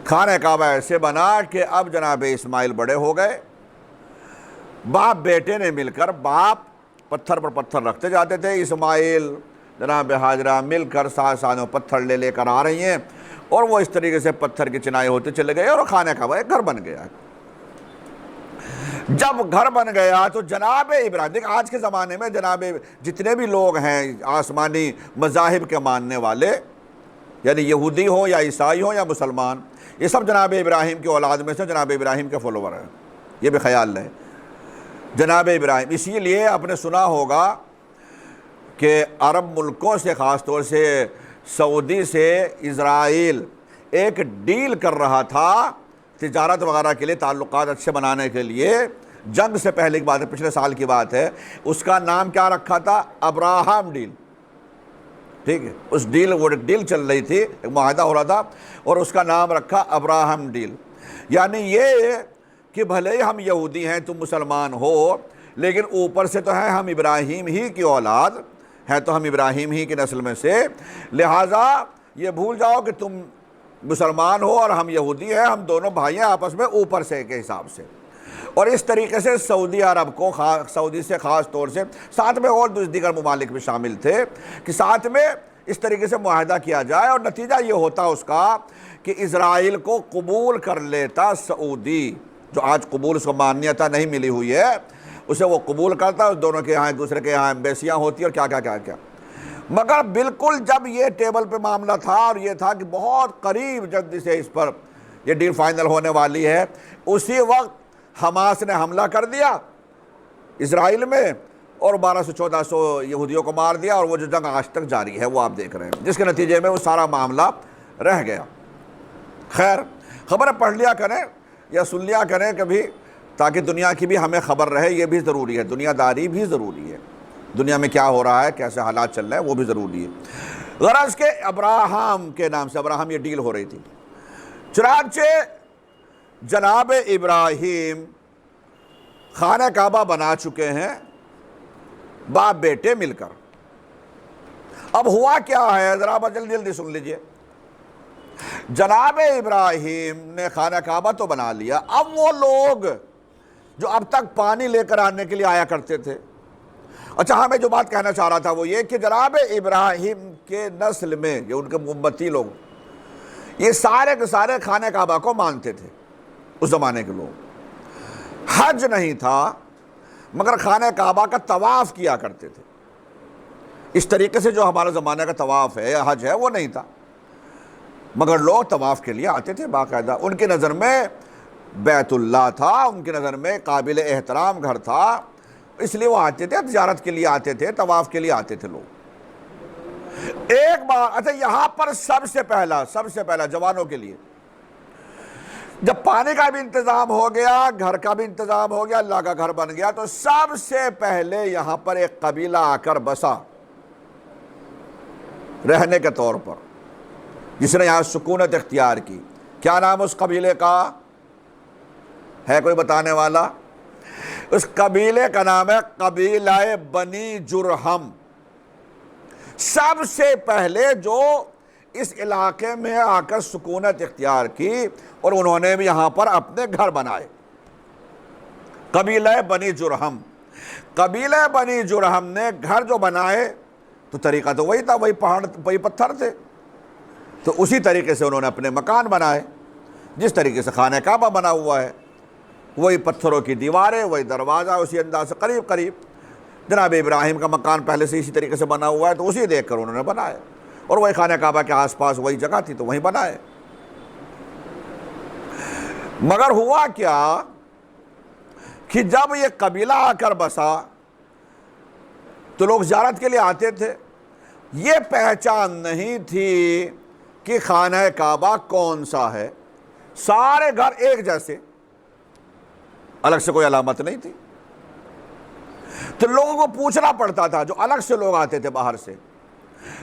خانہ کعبہ ایسے بنا کہ اب جناب اسماعیل بڑے ہو گئے، باپ بیٹے نے مل کر، باپ پتھر پر پتھر رکھتے جاتے تھے، اسماعیل جناب ہاجرہ مل کر ساتھ میں پتھر لے کر آ رہی ہیں، اور وہ اس طریقے سے پتھر کی چنائی ہوتے چلے گئے، اور خانہ کعبہ ایک گھر بن گیا۔ جب گھر بن گیا تو جناب ابراہیم، دیکھ آج کے زمانے میں جناب جتنے بھی لوگ ہیں آسمانی مذاہب کے ماننے والے، یعنی یہودی ہوں یا عیسائی ہوں یا مسلمان، یہ سب جناب ابراہیم کی اولاد میں سے جناب ابراہیم کے فالوور ہیں، یہ بھی خیال رہے۔ جناب ابراہیم، اسی لیے آپ نے سنا ہوگا کہ عرب ملکوں سے، خاص طور سے سعودی سے اسرائیل ایک ڈیل کر رہا تھا تجارت وغیرہ کے لیے، تعلقات اچھے بنانے کے لیے۔ جنگ سے پہلے کی بات ہے، پچھلے سال کی بات ہے، اس کا نام کیا رکھا تھا؟ ابراہم ڈیل، ٹھیک ہے، اس ڈیل، وہ ڈیل چل رہی تھی، ایک معاہدہ ہو رہا تھا، اور اس کا نام رکھا ابراہم ڈیل۔ یعنی یہ کہ بھلے ہی ہم یہودی ہیں، تم مسلمان ہو، لیکن اوپر سے تو ہے ہم ابراہیم ہی کی اولاد ہے، تو ہم ابراہیم ہی کی نسل میں سے، لہٰذا یہ بھول جاؤ کہ تم مسلمان ہو اور ہم یہودی ہیں، ہم دونوں بھائی ہیں آپس میں اوپر سے کے حساب سے۔ اور اس طریقے سے سعودی عرب کو، سعودی سے خاص طور سے، ساتھ میں اور دیگر ممالک بھی شامل تھے، کہ ساتھ میں اس طریقے سے معاہدہ کیا جائے، اور نتیجہ یہ ہوتا اس کا کہ اسرائیل کو قبول کر لیتا سعودی، جو آج قبول اس کو مانیتا نہیں ملی ہوئی ہے، اسے وہ قبول کرتا، اس دونوں کے یہاں ایک دوسرے کے یہاں ایمبیسیاں ہوتی اور کیا۔ مگر بالکل جب یہ ٹیبل پہ معاملہ تھا، اور یہ تھا کہ بہت قریب جلدی سے اس پر یہ ڈیل فائنل ہونے والی ہے، اسی وقت حماس نے حملہ کر دیا اسرائیل میں اور 1200-1400 یہودیوں کو مار دیا، اور وہ جو جنگ آج تک جاری ہے وہ آپ دیکھ رہے ہیں، جس کے نتیجے میں وہ سارا معاملہ رہ گیا۔ خیر، خبریں پڑھ لیا کریں یا سن لیا کریں کبھی، تاکہ دنیا کی بھی ہمیں خبر رہے، یہ بھی ضروری ہے، دنیا داری بھی ضروری ہے، دنیا میں کیا ہو رہا ہے، کیسے حالات چل رہے ہیں وہ بھی ضروری ہے۔ غرض کہ ابراہم کے نام سے ابراہم یہ ڈیل ہو رہی تھی۔ چنانچہ جناب ابراہیم خانہ کعبہ بنا چکے ہیں باپ بیٹے مل کر۔ اب ہوا کیا ہے، ذرا جلدی جلدی سن لیجئے۔ جناب ابراہیم نے خانہ کعبہ تو بنا لیا، اب وہ لوگ جو اب تک پانی لے کر آنے کے لیے آیا کرتے تھے، اچھا ہاں میں جو بات کہنا چاہ رہا تھا وہ یہ کہ جناب ابراہیم کے نسل میں یہ ان کے امتی لوگ، یہ سارے کے سارے خانہ کعبہ کو مانتے تھے۔ اس زمانے کے لوگ حج نہیں تھا مگر خانہ کعبہ کا طواف کیا کرتے تھے، اس طریقے سے جو ہمارے زمانے کا طواف ہے یا حج ہے وہ نہیں تھا، مگر لوگ طواف کے لیے آتے تھے باقاعدہ۔ ان کی نظر میں بیت اللہ تھا، ان کی نظر میں قابل احترام گھر تھا، اس لیے وہ آتے تھے، تجارت کے لیے آتے تھے، طواف کے لیے آتے تھے لوگ۔ ایک بار اچھا یہاں پر سب سے پہلا جوانوں کے لیے جب پانی کا بھی انتظام ہو گیا، گھر کا بھی انتظام ہو گیا، اللہ کا گھر بن گیا، تو سب سے پہلے یہاں پر ایک قبیلہ آ کر بسا رہنے کے طور پر، جس نے یہاں سکونت اختیار کی۔ کیا نام اس قبیلے کا ہے، کوئی بتانے والا؟ اس قبیلے کا نام ہے قبیلہ بنی جرہم۔ سب سے پہلے جو اس علاقے میں آ کر سکونت اختیار کی اور انہوں نے بھی یہاں پر اپنے گھر بنائے، قبیلہ بنی جرہم۔ قبیلہ بنی جرہم نے گھر جو بنائے تو طریقہ تو وہی تھا، وہی پہاڑ وہی پتھر تھے، تو اسی طریقے سے انہوں نے اپنے مکان بنائے، جس طریقے سے خانہ کعبہ بنا ہوا ہے، وہی پتھروں کی دیواریں، وہی دروازہ، اسی انداز سے قریب جناب ابراہیم کا مکان پہلے سے اسی طریقے سے بنا ہوا ہے، تو اسی دیکھ کر انہوں نے بنائے، اور وہی خانہ کعبہ کے آس پاس وہی جگہ تھی تو وہیں بنائے۔ مگر ہوا کیا کہ جب یہ قبیلہ آ کر بسا تو لوگ زیارت کے لیے آتے تھے، یہ پہچان نہیں تھی کہ خانہ کعبہ کون سا ہے، سارے گھر ایک جیسے، الگ سے کوئی علامت نہیں تھی، تو لوگوں کو پوچھنا پڑتا تھا، جو الگ سے لوگ آتے تھے باہر سے،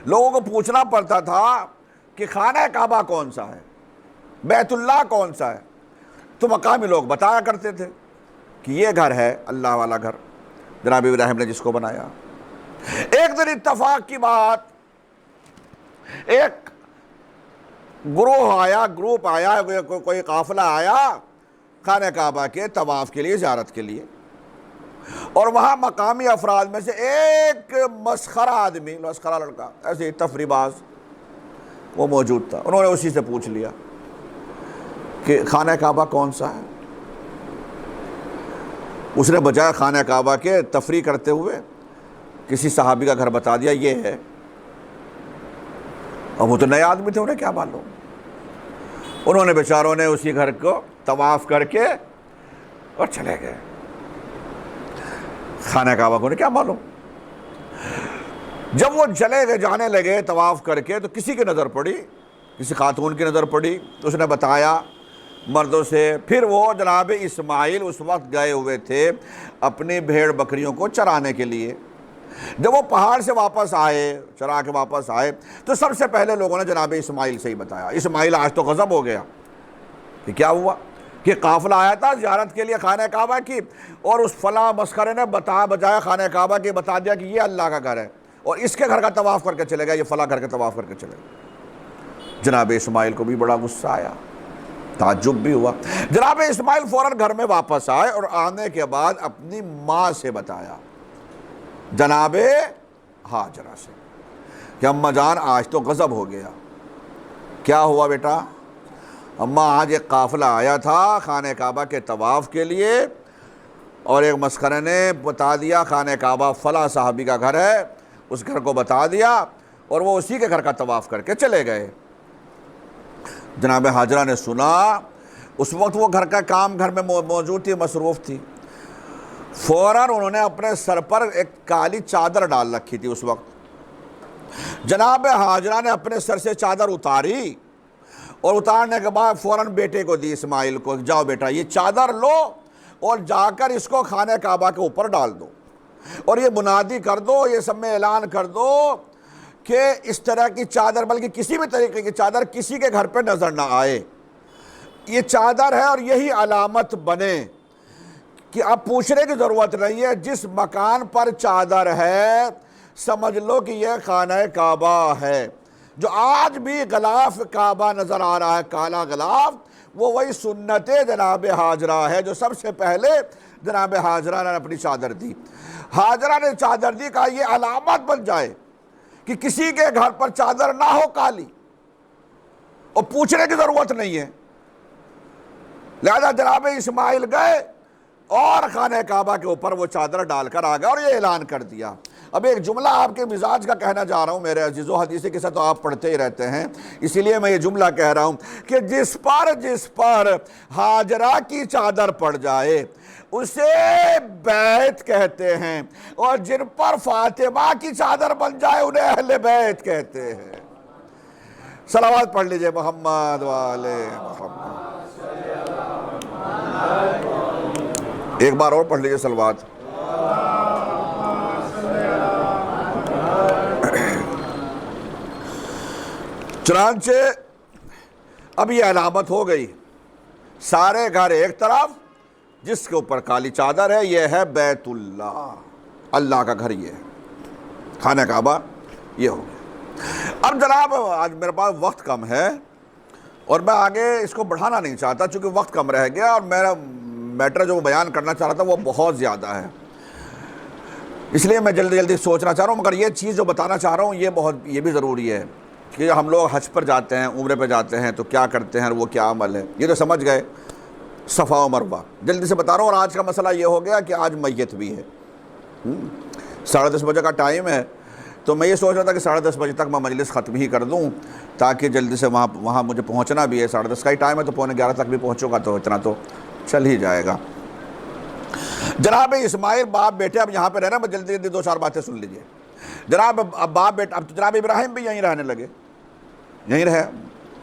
لوگوں کو پوچھنا پڑتا تھا کہ خانہ کعبہ کون سا ہے، بیت اللہ کون سا ہے، تو مقامی لوگ بتایا کرتے تھے کہ یہ گھر ہے اللہ والا گھر، جناب ابراہیم نے جس کو بنایا۔ ایک دن اتفاق کی بات، ایک گروپ آیا، کوئی قافلہ آیا خانہ کعبہ کے طواف کے لیے، زیارت کے لیے، اور وہاں مقامی افراد میں سے ایک مسخرہ آدمی، مسخرہ لڑکا، ایسے تفریح باز وہ موجود تھا۔ انہوں نے اسی سے پوچھ لیا کہ خانہ کعبہ کون سا ہے۔ اس نے بجائے خانہ کعبہ کے تفریح کرتے ہوئے کسی صحابی کا گھر بتا دیا یہ ہے، اور وہ تو نئے آدمی تھے، انہیں کیا معلوم، انہوں نے بیچاروں نے اسی گھر کو طواف کر کے اور چلے گئے، خانہ کعبہ کو انہیں کیا معلوم۔ جب وہ چلے گئے، جانے لگے طواف کر کے، تو کسی کی نظر پڑی، کسی خاتون کی نظر پڑی، تو اس نے بتایا مردوں سے۔ پھر وہ جناب اسماعیل اس وقت گئے ہوئے تھے اپنی بھیڑ بکریوں کو چرانے کے لیے۔ جب وہ پہاڑ سے واپس آئے، چرا کے واپس آئے، تو سب سے پہلے لوگوں نے جناب اسماعیل سے ہی بتایا۔ اسماعیل آج تو غضب ہو گیا کہ کیا ہوا کہ قافلہ آیا تھا زیارت کے لیے خانہ کعبہ کی، اور اس فلاں مسخرے نے بجائے خانہ کعبہ کی بتا دیا کہ یہ اللہ کا گھر ہے، اور اس کے گھر کا طواف کر کے چلے گا، یہ فلاں گھر کا طواف کر کے چلے گا۔ جناب اسماعیل کو بھی بڑا غصہ آیا، تعجب بھی ہوا۔ جناب اسماعیل فوراً گھر میں واپس آئے، اور آنے کے بعد اپنی ماں سے بتایا، جناب ہاجرہ سے، کہ اماں جان آج تو غضب ہو گیا۔ کیا ہوا بیٹا؟ اماں آج ایک قافلہ آیا تھا خانہ کعبہ کے طواف کے لیے، اور ایک مسخرے نے بتا دیا خانہ کعبہ فلاں صحابی کا گھر ہے، اس گھر کو بتا دیا، اور وہ اسی کے گھر کا طواف کر کے چلے گئے۔ جناب حاجرہ نے سنا، اس وقت وہ گھر کا کام گھر میں موجود تھی، مصروف تھی، فوراً انہوں نے اپنے سر پر ایک کالی چادر ڈال رکھی تھی اس وقت۔ جناب حاجرہ نے اپنے سر سے چادر اتاری اور اتارنے کے بعد فوراً بیٹے کو دی، اسماعیل کو، جاؤ بیٹا یہ چادر لو اور جا کر اس کو خانہ کعبہ کے اوپر ڈال دو، اور یہ منادی کر دو، یہ سب میں اعلان کر دو کہ اس طرح کی چادر، بلکہ کسی بھی طریقے کی چادر کسی کے گھر پہ نظر نہ آئے۔ یہ چادر ہے اور یہی علامت بنے کہ اب پوچھنے کی ضرورت نہیں ہے، جس مکان پر چادر ہے سمجھ لو کہ یہ خانہ کعبہ ہے۔ جو آج بھی غلاف کعبہ نظر آ رہا ہے، کالا غلاف، وہ وہی سنت جناب حاجرہ ہے جو سب سے پہلے جناب حاجرہ نے اپنی چادر دی۔ حاجرہ نے چادر دی، کہا یہ علامت بن جائے کہ کسی کے گھر پر چادر نہ ہو کالی، اور پوچھنے کی ضرورت نہیں ہے۔ لہذا جناب اسماعیل گئے اور خانہ کعبہ کے اوپر وہ چادر ڈال کر آ گئے اور یہ اعلان کر دیا۔ اب ایک جملہ آپ کے مزاج کا کہنا چاہ رہا ہوں میرے عزیزو، حدیث قصہ تو آپ پڑھتے ہی رہتے ہیں، اسی لیے میں یہ جملہ کہہ رہا ہوں کہ جس پر حاجرہ کی چادر پڑ جائے اسے بیت کہتے ہیں، اور جن پر فاطمہ کی چادر بن جائے انہیں اہل بیت کہتے ہیں۔ صلوات پڑھ لیجئے محمد وآلِ محمد۔ ایک بار اور پڑھ لیجئے صلوات۔ چنانچہ اب یہ علامت ہو گئی، سارے گھر ایک طرف، جس کے اوپر کالی چادر ہے یہ ہے بیت اللہ، اللہ کا گھر یہ ہے، خانہ کعبہ یہ ہو گیا۔ اب جناب آج میرے پاس وقت کم ہے اور میں آگے اس کو بڑھانا نہیں چاہتا چونکہ وقت کم رہ گیا، اور میرا میٹر جو بیان کرنا چاہ رہا تھا وہ بہت زیادہ ہے، اس لیے میں جلدی جلدی سوچنا چاہ رہا ہوں۔ مگر یہ چیز جو بتانا چاہ رہا ہوں یہ بھی ضروری ہے کہ ہم لوگ حج پر جاتے ہیں، عمرے پہ جاتے ہیں تو کیا کرتے ہیں، وہ کیا عمل ہے، یہ تو سمجھ گئے، صفا و مروہ جلدی سے بتا رہا ہوں۔ اور آج کا مسئلہ یہ ہو گیا کہ آج میت بھی ہے، 10:30 بجے کا ٹائم ہے، تو میں یہ سوچ رہا تھا کہ 10:30 بجے تک میں مجلس ختم ہی کر دوں تاکہ جلدی سے وہاں مجھے پہنچنا بھی ہے، 10:30 کا ہی ٹائم ہے تو 10:45 تک بھی پہنچوں گا تو اتنا تو چل ہی جائے گا۔ جناب اسماعیل باپ بیٹے اب یہاں پہ رہنا، میں جلدی 2-4 باتیں سن لیجئے۔ جناب اب باپ بیٹا، اب تو جناب ابراہیم بھی یہیں رہنے لگے، یہیں رہے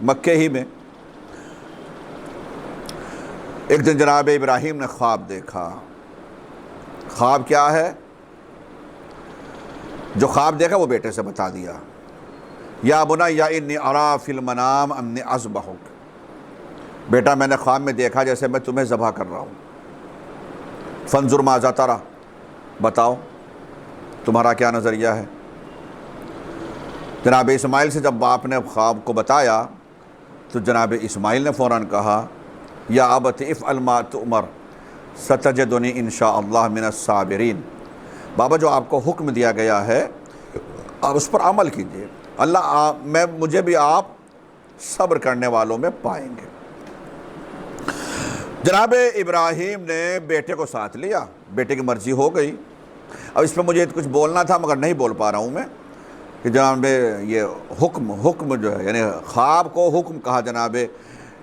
مکے ہی میں۔ ایک دن جناب ابراہیم نے خواب دیکھا۔ خواب کیا ہے؟ جو خواب دیکھا وہ بیٹے سے بتا دیا۔ یا بنی انی اری فی المنام انی اذبحک، بیٹا میں نے خواب میں دیکھا جیسے میں تمہیں ذبح کر رہا ہوں، فانظر ماذا تری، بتاؤ تمہارا کیا نظریہ ہے۔ جناب اسماعیل سے جب باپ نے خواب کو بتایا تو جناب اسماعیل نے فوراً کہا یا ابت افعل ما تؤمر ستجدنی انشاءاللہ من الصابرین، بابا جو آپ کو حکم دیا گیا ہے آپ اس پر عمل کیجئے، مجھے بھی آپ صبر کرنے والوں میں پائیں گے۔ جناب ابراہیم نے بیٹے کو ساتھ لیا، بیٹے کی مرضی ہو گئی۔ اب اس پہ مجھے کچھ بولنا تھا مگر نہیں بول پا رہا ہوں میں کہ جناب یہ حکم جو ہے، یعنی خواب کو حکم کہا جناب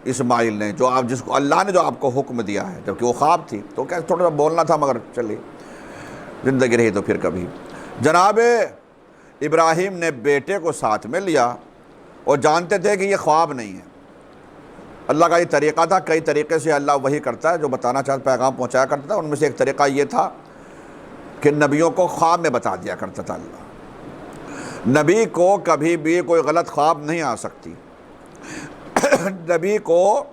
اسماعیل نے، جو آپ جس کو اللہ نے جو آپ کو حکم دیا ہے، جبکہ وہ خواب تھی تو کیا تھوڑا سا بولنا تھا مگر چلیے زندگی رہی تو پھر کبھی۔ جناب ابراہیم نے بیٹے کو ساتھ میں لیا اور جانتے تھے کہ یہ خواب نہیں ہے، اللہ کا یہ طریقہ تھا، کئی طریقے سے اللہ وہی کرتا ہے جو بتانا چاہتا پیغام پہنچایا کرتا تھا، ان میں سے ایک طریقہ یہ تھا کہ نبیوں کو خواب میں بتا دیا کرتا تھا اللہ۔ نبی کو کبھی بھی کوئی غلط خواب نہیں آ سکتی، نبی کو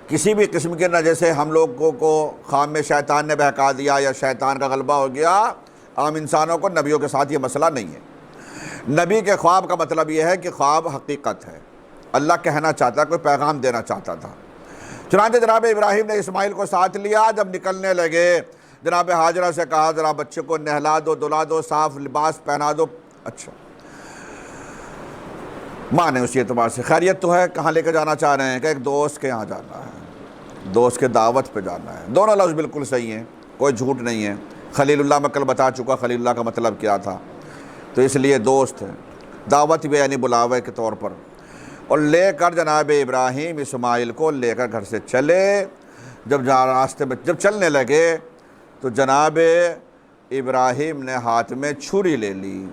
کسی بھی قسم کے، نہ جیسے ہم لوگوں کو خواب میں شیطان نے بہکا دیا یا شیطان کا غلبہ ہو گیا، عام انسانوں کو نبیوں کے ساتھ یہ مسئلہ نہیں ہے۔ نبی کے خواب کا مطلب یہ ہے کہ خواب حقیقت ہے، اللہ کہنا چاہتا، کوئی پیغام دینا چاہتا تھا۔ چنانچہ جناب ابراہیم نے اسماعیل کو ساتھ لیا، جب نکلنے لگے جناب حاجرہ سے کہا ذرا بچے کو نہلا دو، دھلا دو، صاف لباس پہنا دو۔ اچھا، ماں نے اسی اعتبار سے خیریت تو ہے، کہاں لے کے جانا چاہ رہے ہیں کہ ایک دوست کے یہاں جانا ہے، دوست کے دعوت پہ جانا ہے۔ دونوں لفظ بالکل صحیح ہیں، کوئی جھوٹ نہیں ہے۔ خلیل اللہ میں کل بتا چکا خلیل اللہ کا مطلب کیا تھا، تو اس لیے دوست ہے، دعوت بھی یعنی بلاوے کے طور پر۔ اور لے کر جناب ابراہیم اسماعیل کو لے کر گھر سے چلے۔ جب راستے میں جب چلنے لگے تو جناب ابراہیم نے ہاتھ میں چھری لے لی،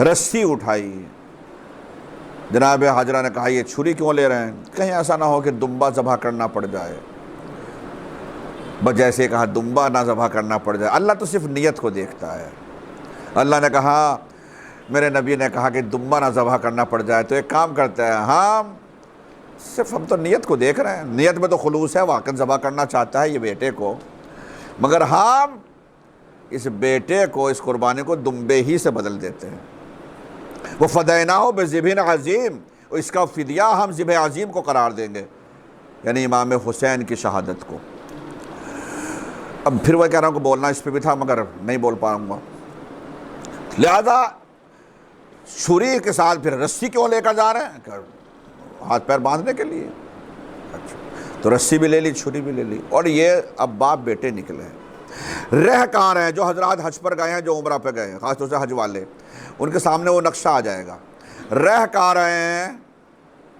رسی اٹھائی۔ جناب حاجرہ نے کہا یہ چھری کیوں لے رہے ہیں؟ کہیں ایسا نہ ہو کہ دمبا ذبح کرنا پڑ جائے۔ بس جیسے کہا دمبا نہ ذبح کرنا پڑ جائے، اللہ تو صرف نیت کو دیکھتا ہے۔ اللہ نے کہا، میرے نبی نے کہا کہ دمبا نہ ذبح کرنا پڑ جائے، تو ایک کام کرتے ہیں، ہاں صرف ہم تو نیت کو دیکھ رہے ہیں، نیت میں تو خلوص ہے، واقعی ذبح کرنا چاہتا ہے یہ بیٹے کو، مگر ہم اس بیٹے کو، اس قربانی کو دمبے ہی سے بدل دیتے ہیں۔ وَفَدَيْنَاهُ بِذِبْحٍ عَظِيمٍ، اور اس کا فدیہ ہم ذبح عظیم کو قرار دیں گے، یعنی امام حسین کی شہادت کو۔ اب پھر وہ کہہ رہا ہوں کہ بولنا اس پہ بھی تھا مگر نہیں بول پاؤں گا، لہذا چھری کے ساتھ پھر رسی کیوں لے کر جا رہے ہیں؟ کہ ہاتھ پیر باندھنے کے لیے۔ اچھا، تو رسی بھی لے لی، چھری بھی لے لی، اور یہ اب باپ بیٹے نکلے ہیں۔ رہ کہاں رہے ہیں؟ جو حضرات حج پر گئے ہیں، جو عمرہ پہ گئے ہیں، خاص طور سے حج والے، ان کے سامنے وہ نقشہ آ جائے گا۔ رہ کہاں رہے ہیں؟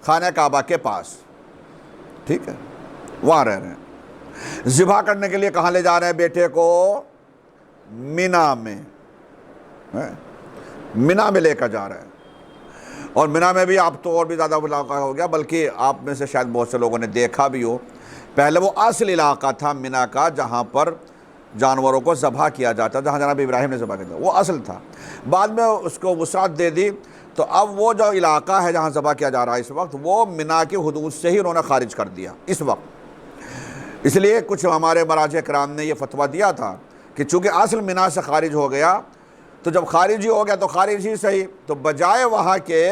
خانہ کعبہ کے پاس، ٹھیک ہے، وہاں رہ رہے ہیں۔ ذبح کرنے کے لیے کہاں لے جا رہے ہیں بیٹے کو؟ مینا میں، مینا میں لے کر جا رہے ہیں۔ اور مینا میں بھی آپ تو اور بھی زیادہ علاقہ ہو گیا، بلکہ آپ میں سے شاید بہت سے لوگوں نے دیکھا بھی ہو، پہلے وہ اصل علاقہ تھا مینا کا جہاں پر جانوروں کو ذبح کیا جاتا، جہاں جناب ابراہیم نے ذبح کیا تھا، وہ اصل تھا۔ بعد میں اس کو وسعت دے دی، تو اب وہ جو علاقہ ہے جہاں ذبح کیا جا رہا ہے اس وقت، وہ مینا کی حدود سے ہی انہوں نے خارج کر دیا اس وقت۔ اس لیے کچھ ہمارے مراجع کرام نے یہ فتویٰ دیا تھا کہ چونکہ اصل مینا سے خارج ہو گیا، تو جب خارج ہی ہو گیا تو خارج ہی صحیح، تو بجائے وہاں کے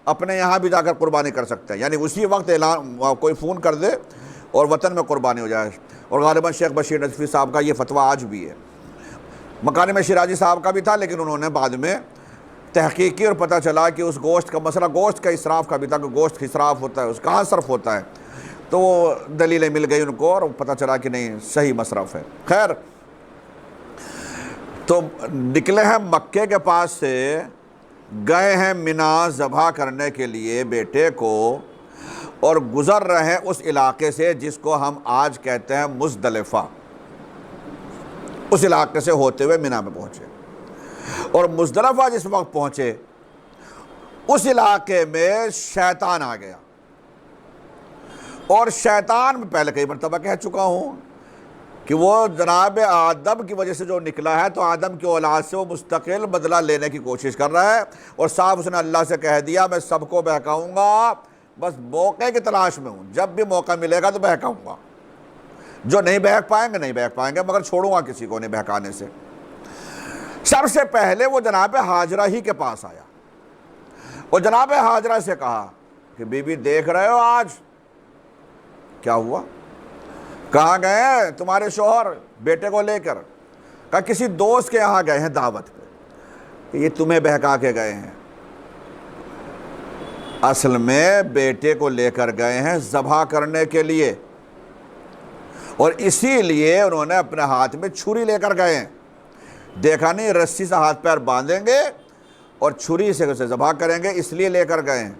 اپنے یہاں بھی جا کر قربانی کر سکتے ہیں، یعنی اسی وقت اعلان کوئی فون کر دے اور وطن میں قربانی ہو جائے۔ اور غالباً شیخ بشیر نجفی صاحب کا یہ فتویٰ آج بھی ہے، مکارم شیرازی صاحب کا بھی تھا، لیکن انہوں نے بعد میں تحقیق کی اور پتہ چلا کہ اس گوشت کا مسئلہ گوشت کا اسراف کا بھی تھا، کہ گوشت اسراف ہوتا ہے، اس کہاں صرف ہوتا ہے، تو وہ دلیلیں مل گئی ان کو اور پتہ چلا کہ نہیں صحیح مصرف ہے۔ خیر، تو نکلے ہیں مکے کے پاس سے، گئے ہیں مینا ذبح کرنے کے لیے بیٹے کو، اور گزر رہے ہیں اس علاقے سے جس کو ہم آج کہتے ہیں مزدلفہ، اس علاقے سے ہوتے ہوئے مینا میں پہنچے۔ اور مزدلفہ جس وقت پہنچے، اس علاقے میں شیطان آ گیا، اور شیطان میں پہلے کئی مرتبہ کہہ چکا ہوں کہ وہ جناب آدم کی وجہ سے جو نکلا ہے، تو آدم کی اولاد سے وہ مستقل بدلہ لینے کی کوشش کر رہا ہے، اور صاحب اس نے اللہ سے کہہ دیا میں سب کو بہکاؤں گا، بس موقع کی تلاش میں ہوں، جب بھی موقع ملے گا تو بہکاؤں گا، جو نہیں بہک پائیں گے نہیں بہک پائیں گے، مگر چھوڑوں گا کسی کو نہیں بہکانے سے۔ سب سے پہلے وہ جناب حاجرہ ہی کے پاس آیا، اور جناب حاجرہ سے کہا کہ بی بی دیکھ رہے ہو آج کیا ہوا؟ کہاں گئے ہیں تمہارے شوہر بیٹے کو لے کر؟ کہا کسی دوست کے یہاں گئے ہیں دعوت پہ، کہ یہ تمہیں بہکا کے گئے ہیں۔ اصل میں بیٹے کو لے کر گئے ہیں ذبح کرنے کے لیے، اور اسی لیے انہوں نے اپنے ہاتھ میں چھری لے کر گئے ہیں۔ دیکھا نہیں رسی سے ہاتھ پیر باندھیں گے اور چھری سے اسے ذبح کریں گے، اس لیے لے کر گئے ہیں۔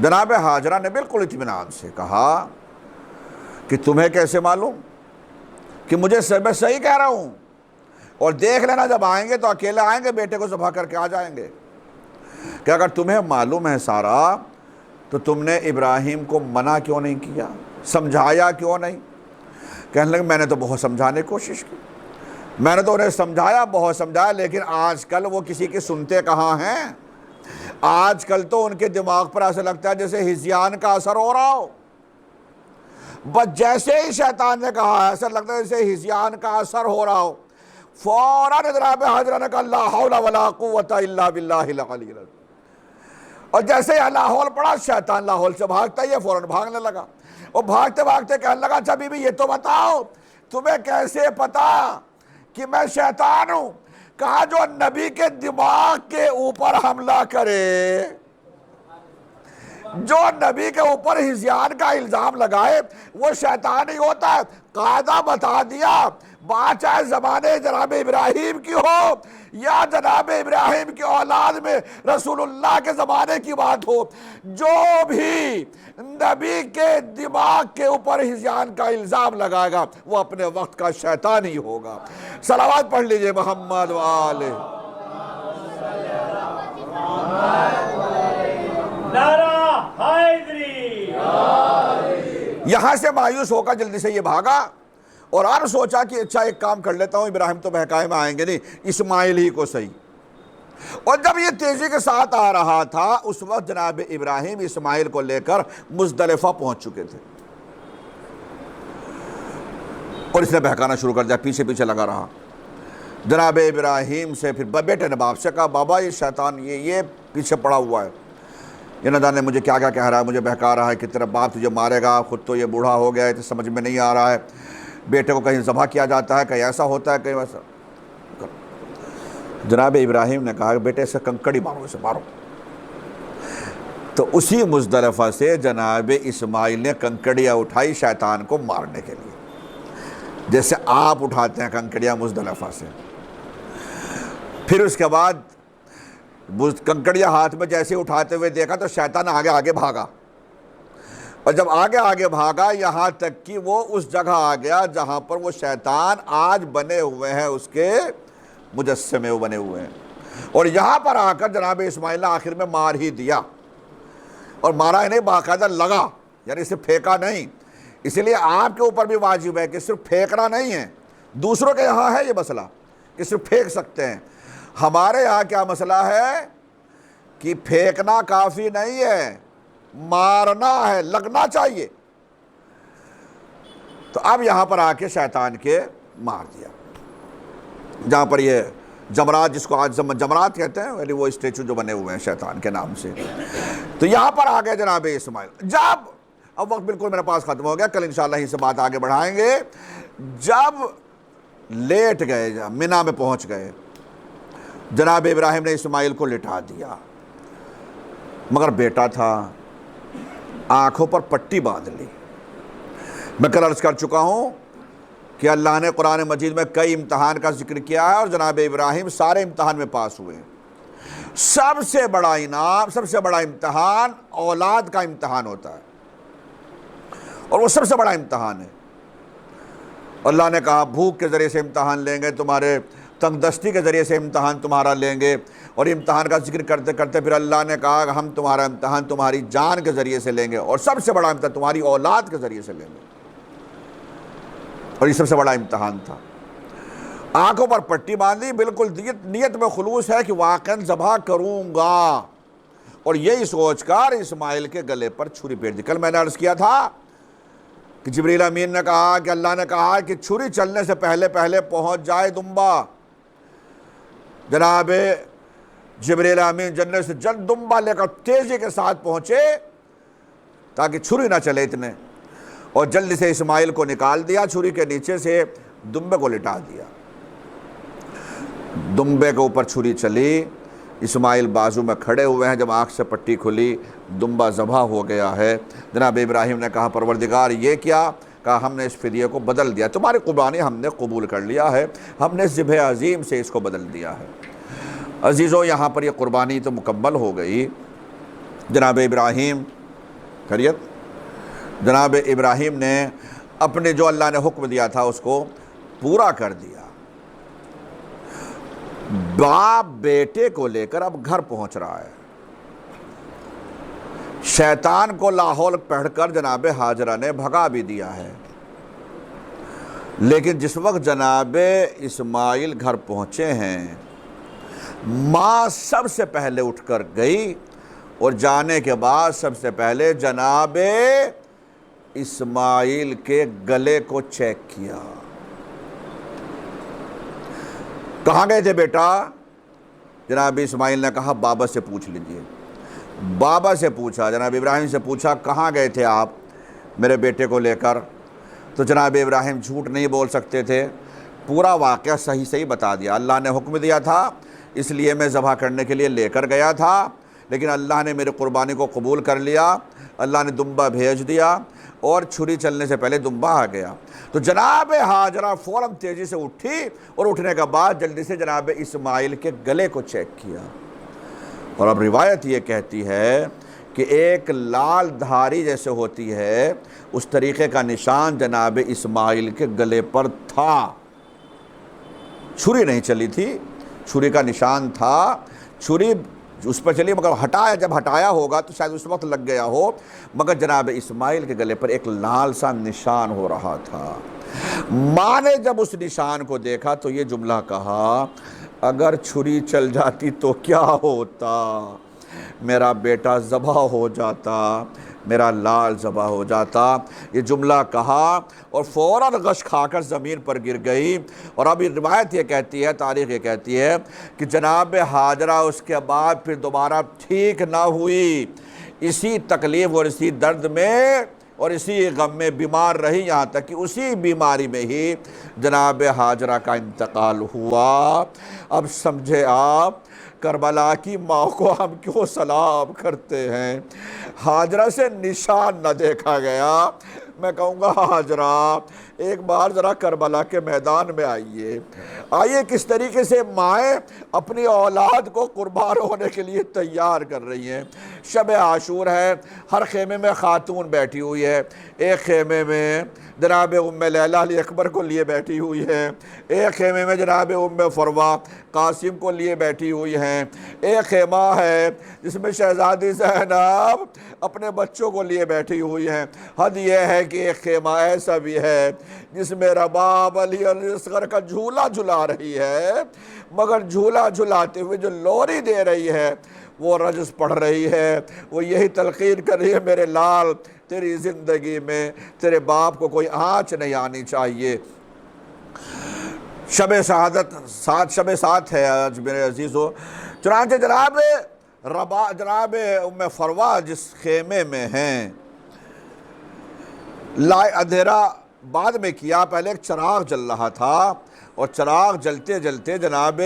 جناب حاجرہ نے بالکل اطمینان سے کہا کہ تمہیں کیسے معلوم کہ میں صحیح کہہ رہا ہوں، اور دیکھ لینا جب آئیں گے تو اکیلے آئیں گے، بیٹے کو ذبح کر کے آ جائیں گے۔ کہ اگر تمہیں معلوم ہے سارا، تو تم نے ابراہیم کو منع کیوں نہیں کیا، سمجھایا کیوں نہیں؟ کہنے لگے میں نے تو بہت سمجھانے کی کوشش کی، میں نے تو انہیں سمجھایا، بہت سمجھایا، لیکن آج کل وہ کسی کی سنتے کہاں ہیں؟ آج کل تو ان کے دماغ پر ایسا لگتا ہے جیسے ہذیان کا اثر ہو رہا ہو۔ بس جیسے ہی شیطان نے کہا ایسا لگتا ہے جیسے ہذیان کا اثر ہو رہا ہو، فوراً جناب حاجرہ نے کہا لا حول ولا قوت الا باللہ العلی العظیم، اور جیسے ہی لا حول پڑا، شیطان لا حول سے بھاگتا ہی فوراً بھاگنے لگا، اور بھاگتے بھاگتے کہنے لگا اچھا بی بی یہ تو بتاؤ تمہیں کیسے پتا کہ میں شیطان ہوں؟ کہا جو نبی کے دماغ کے اوپر حملہ کرے، جو نبی کے اوپر ہذیان کا الزام لگائے، وہ شیطان ہی ہوتا ہے۔ قاعدہ بتا دیا، بات چاہے زمانے جناب ابراہیم کی ہو یا جناب ابراہیم کی اولاد میں رسول اللہ کے زمانے کی بات ہو، جو بھی نبی کے دماغ کے اوپر ہذیان کا الزام لگائے گا وہ اپنے وقت کا شیطان ہی ہوگا۔ صلوات پڑھ لیجئے محمد وآلہ۔ نعرہ حیدری۔ یہاں سے مایوس ہو کر جلدی سے یہ بھاگا اور سوچا کہ اچھا ایک کام کر لیتا ہوں، ابراہیم تو بہکائے میں آئیں گے نہیں، اسماعیل ہی کو صحیح۔ اور جب یہ تیزی کے ساتھ آ رہا تھا اس وقت جناب ابراہیم اسماعیل کو لے کر مزدلفہ پہنچ چکے تھے، اور اس نے بہکانا شروع کر دیا، پیچھے پیچھے لگا رہا۔ جناب ابراہیم سے پھر بیٹے نے باپ سے کہا، بابا یہ شیطان یہ پیچھے پڑا ہوا ہے، یہ نہ جانے مجھے کیا کیا کہہ رہا ہے، مجھے بہکا رہا ہے کہ تیرا باپ تجھے مارے گا، خود تو یہ بوڑھا ہو گیا ہے تو سمجھ میں نہیں آ رہا ہے، بیٹے کو کہیں ذبح کیا جاتا ہے، کہیں ایسا ہوتا ہے، کہیں ویسا۔ جناب ابراہیم نے کہا کہ بیٹے اسے کنکڑی مارو، اسے مارو۔ تو اسی مزدلفہ سے جناب اسماعیل نے کنکڑیاں اٹھائی شیطان کو مارنے کے لیے، جیسے آپ اٹھاتے ہیں کنکڑیاں مزدلفہ سے۔ پھر اس کے بعد کنکڑیاں ہاتھ میں جیسے اٹھاتے ہوئے دیکھا تو شیطان آگے آگے بھاگا، اور جب آگے آگے بھاگا یہاں تک کہ وہ اس جگہ آ گیا جہاں پر وہ شیطان آج بنے ہوئے ہیں، اس کے مجسمے وہ بنے ہوئے ہیں، اور یہاں پر آ کر جناب اسماعیل نے آخر میں مار ہی دیا، اور مارا ہی نہیں باقاعدہ لگا، یعنی اسے پھینکا نہیں۔ اس لیے آپ کے اوپر بھی واجب ہے کہ صرف پھینکنا نہیں ہے، دوسروں کے یہاں ہے یہ مسئلہ کہ صرف پھینک سکتے ہیں، ہمارے یہاں کیا مسئلہ ہے کہ پھینکنا کافی نہیں ہے، مارنا ہے، لگنا چاہیے۔ تو اب یہاں پر آ کے شیطان کے مار دیا، جہاں پر یہ جمرات، جس کو آج جمرات کہتے ہیں، یعنی وہ اسٹیچو جو بنے ہوئے ہیں شیطان کے نام سے، تو یہاں پر آ گئے جناب اسماعیل۔ جب اب وقت بالکل میرے پاس ختم ہو گیا، کل انشاءاللہ ہی سے بات آگے بڑھائیں گے۔ جب لیٹ گئے، منا میں پہنچ گئے، جناب ابراہیم نے اسماعیل کو لٹا دیا، مگر بیٹا تھا، آنکھوں پر پٹی باندھ لی۔ میں کل عرض کر چکا ہوں کہ اللہ نے قرآن مجید میں کئی امتحان کا ذکر کیا ہے، اور جناب ابراہیم سارے امتحان میں پاس ہوئے۔ سب سے بڑا انعام، سب سے بڑا امتحان اولاد کا امتحان ہوتا ہے، اور وہ سب سے بڑا امتحان ہے۔ اللہ نے کہا بھوک کے ذریعے سے امتحان لیں گے تمہارے، تنگ دستی کے ذریعے سے امتحان تمہارا لیں گے، اور امتحان کا ذکر کرتے کرتے پھر اللہ نے کہا کہ ہم تمہارا امتحان تمہاری جان کے ذریعے سے لیں گے، اور سب سے بڑا امتحان تمہاری اولاد کے ذریعے سے لیں گے، اور یہ سب سے بڑا امتحان تھا۔ آنکھوں پر پٹی باندھی، بالکل نیت میں خلوص ہے کہ واقعاً ذبح کروں گا، اور یہی سوچ کر اسماعیل کے گلے پر چھری پھیر دی۔ کل میں نے عرض کیا تھا کہ جبریل امین نے کہا کہ اللہ نے کہا کہ چھری چلنے سے پہلے پہلے پہنچ جائے دمبا۔ جناب جبریل امین جنت سے جلد دمبا لے کر تیزی کے ساتھ پہنچے تاکہ چھری نہ چلے اتنے، اور جلدی سے اسماعیل کو نکال دیا، چھری کے نیچے سے دمبے کو لٹا دیا۔ دمبے کے اوپر چھری چلی، اسماعیل بازو میں کھڑے ہوئے ہیں، جب آنکھ سے پٹی کھلی دمبا ذبح ہو گیا ہے۔ جناب ابراہیم نے کہا پروردگار یہ کیا؟ کہا ہم نے اس فدیے کو بدل دیا، تمہاری قربانی ہم نے قبول کر لیا ہے، ہم نے ذبح عظیم سے اس کو بدل دیا ہے۔ عزیزو یہاں پر یہ قربانی تو مکمل ہو گئی۔ جناب ابراہیم خیریت، جناب ابراہیم نے اپنے جو اللہ نے حکم دیا تھا اس کو پورا کر دیا۔ باپ بیٹے کو لے کر اب گھر پہنچ رہا ہے، شیطان کو لاحول پڑھ کر جناب ہاجرہ نے بھگا بھی دیا ہے، لیکن جس وقت جناب اسماعیل گھر پہنچے ہیں، ماں سب سے پہلے اٹھ کر گئی، اور جانے کے بعد سب سے پہلے جناب اسماعیل کے گلے کو چیک کیا۔ کہاں گئے تھے بیٹا؟ جناب اسماعیل نے کہا بابا سے پوچھ لیجئے۔ بابا سے پوچھا، جناب ابراہیم سے پوچھا کہاں گئے تھے آپ میرے بیٹے کو لے کر؟ تو جناب ابراہیم جھوٹ نہیں بول سکتے تھے، پورا واقعہ صحیح صحیح بتا دیا۔ اللہ نے حکم دیا تھا اس لیے میں ذبح کرنے کے لیے لے کر گیا تھا، لیکن اللہ نے میری قربانی کو قبول کر لیا، اللہ نے دمبا بھیج دیا، اور چھری چلنے سے پہلے دمبا آ گیا۔ تو جناب ہاجرہ فوراً تیزی سے اٹھی اور اٹھنے کے بعد جلدی سے جناب اسماعیل کے گلے کو چیک کیا، اور اب روایت یہ کہتی ہے کہ ایک لال دھاری جیسے ہوتی ہے اس طریقے کا نشان جناب اسماعیل کے گلے پر تھا۔ چھری نہیں چلی تھی، چھری کا نشان تھا، چھری اس پر چلی مگر ہٹایا، جب ہٹایا ہوگا تو شاید اس وقت لگ گیا ہو، مگر جناب اسماعیل کے گلے پر ایک لال سا نشان ہو رہا تھا۔ ماں نے جب اس نشان کو دیکھا تو یہ جملہ کہا، اگر چھری چل جاتی تو کیا ہوتا، میرا بیٹا ذبح ہو جاتا، میرا لال ذبح ہو جاتا۔ یہ جملہ کہا اور فوراً غش کھا کر زمین پر گر گئی۔ اور اب روایت یہ کہتی ہے، تاریخ یہ کہتی ہے کہ جناب ہاجرہ اس کے بعد پھر دوبارہ ٹھیک نہ ہوئی، اسی تکلیف اور اسی درد میں اور اسی غم میں بیمار رہی، یہاں تک کہ اسی بیماری میں ہی جناب ہاجرہ کا انتقال ہوا۔ اب سمجھے آپ کربلا کی ماں کو ہم کیوں سلام کرتے ہیں؟ ہاجرہ سے نشان نہ دیکھا گیا۔ میں کہوں گا ہاجرہ ایک بار ذرا کربلا کے میدان میں آئیے کس طریقے سے مائیں اپنی اولاد کو قربان ہونے کے لیے تیار کر رہی ہیں۔ شب عاشور ہے، ہر خیمے میں خاتون بیٹھی ہوئی ہے، ایک خیمے میں جناب ام لیلہ علی اکبر کو لیے بیٹھی ہوئی ہے، ایک خیمے میں جناب ام فروہ قاسم کو لیے بیٹھی ہوئی ہیں، ایک خیمہ ہے جس میں شہزادی زینب اپنے بچوں کو لیے بیٹھی ہوئی ہیں۔ حد یہ ہے کہ ایک خیمہ ایسا بھی ہے جس میں رباب علی اصغر کا جھولا جھلا رہی ہے، مگر جھولا جھلاتے ہوئے جو لوری دے رہی ہے وہ رجز پڑھ رہی ہے، وہ یہی تلقین کر رہی ہے، میرے لال تیری زندگی میں تیرے باپ کو کوئی آنچ نہیں آنی چاہیے۔ شب سات ہے آج میرے عزیزو۔ چنانچہ جناب ام فروہ جس خیمے میں ہیں، اندھیرا بعد میں کیا، پہلے ایک چراغ جل رہا تھا، اور چراغ جلتے جلتے جناب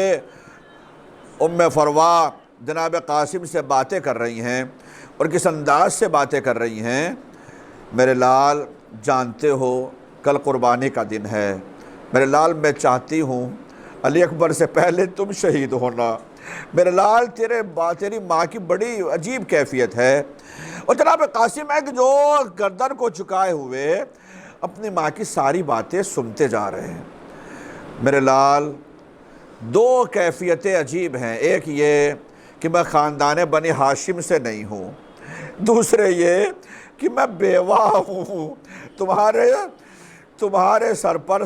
ام فروہ جناب قاسم سے باتیں کر رہی ہیں، اور کس انداز سے باتیں کر رہی ہیں، میرے لال جانتے ہو کل قربانی کا دن ہے، میرے لال میں چاہتی ہوں علی اکبر سے پہلے تم شہید ہونا، میرے لال تیری ماں کی بڑی عجیب کیفیت ہے۔ اور جناب قاسم ہے کہ جو گردن کو چکائے ہوئے اپنی ماں کی ساری باتیں سنتے جا رہے ہیں۔ میرے لال دو کیفیتیں عجیب ہیں، ایک یہ کہ میں خاندان بنی ہاشم سے نہیں ہوں، دوسرے یہ کہ میں بیوہ ہوں، تمہارے سر پر